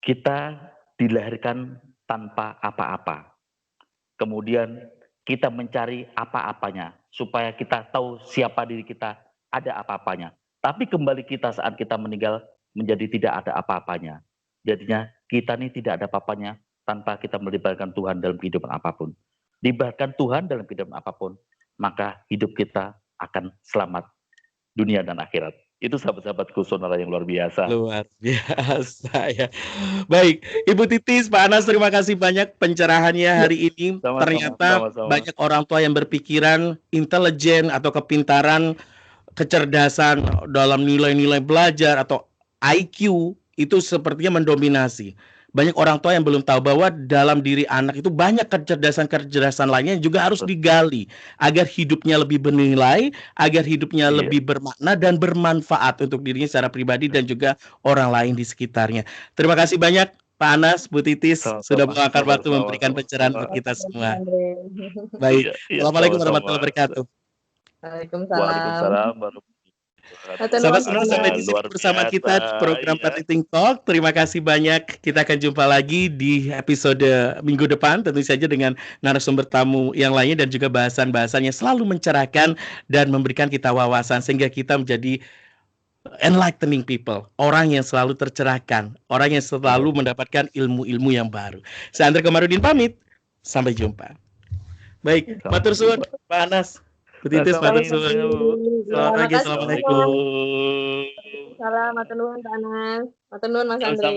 Speaker 3: Kita dilahirkan tanpa apa-apa. Kemudian kita mencari apa-apanya supaya kita tahu siapa diri kita, ada apa-apanya. Tapi kembali kita saat kita meninggal menjadi tidak ada apa-apanya. Jadinya kita ini tidak ada apa-apanya tanpa kita melibatkan Tuhan dalam kehidupan apapun. Libatkan Tuhan dalam kehidupan apapun, maka hidup kita akan selamat dunia dan akhirat. Itu sahabat-sahabatku, saudara yang luar biasa.
Speaker 1: Luar biasa ya. Baik, Ibu Titis, Pak Anas, terima kasih banyak pencerahannya hari ini. Ternyata banyak orang tua yang berpikiran intelijen atau kepintaran, kecerdasan dalam nilai-nilai belajar atau IQ itu sepertinya mendominasi. Banyak orang tua yang belum tahu bahwa dalam diri anak itu banyak kecerdasan-kecerdasan lainnya yang juga harus digali agar hidupnya lebih bernilai, agar hidupnya lebih bermakna dan bermanfaat untuk dirinya secara pribadi dan juga orang lain di sekitarnya. Terima kasih banyak Pak Anas, Bu Titis sudah meluangkan waktu memberikan pencerahan untuk kita semua. Baik, Assalamualaikum warahmatullahi wabarakatuh.
Speaker 2: Waalaikumsalam.
Speaker 1: Sahabat semua, sampai di sini bersama kita di program Parenting Talk. Terima kasih banyak. Kita akan jumpa lagi di episode minggu depan, tentu saja dengan narasumber tamu yang lainnya dan juga bahasan-bahasan yang selalu mencerahkan dan memberikan kita wawasan sehingga kita menjadi enlightening people, orang yang selalu tercerahkan, orang yang selalu mendapatkan ilmu-ilmu yang baru. Saya Andre Komarudin pamit. Sampai jumpa. Baik, matur suwun Pak Anas. Bu Titis, matur suwun. Selamat pagi, assalamualaikum.
Speaker 2: Salam, matur nuwun Pak Anas. Matur nuwun Mas Andre.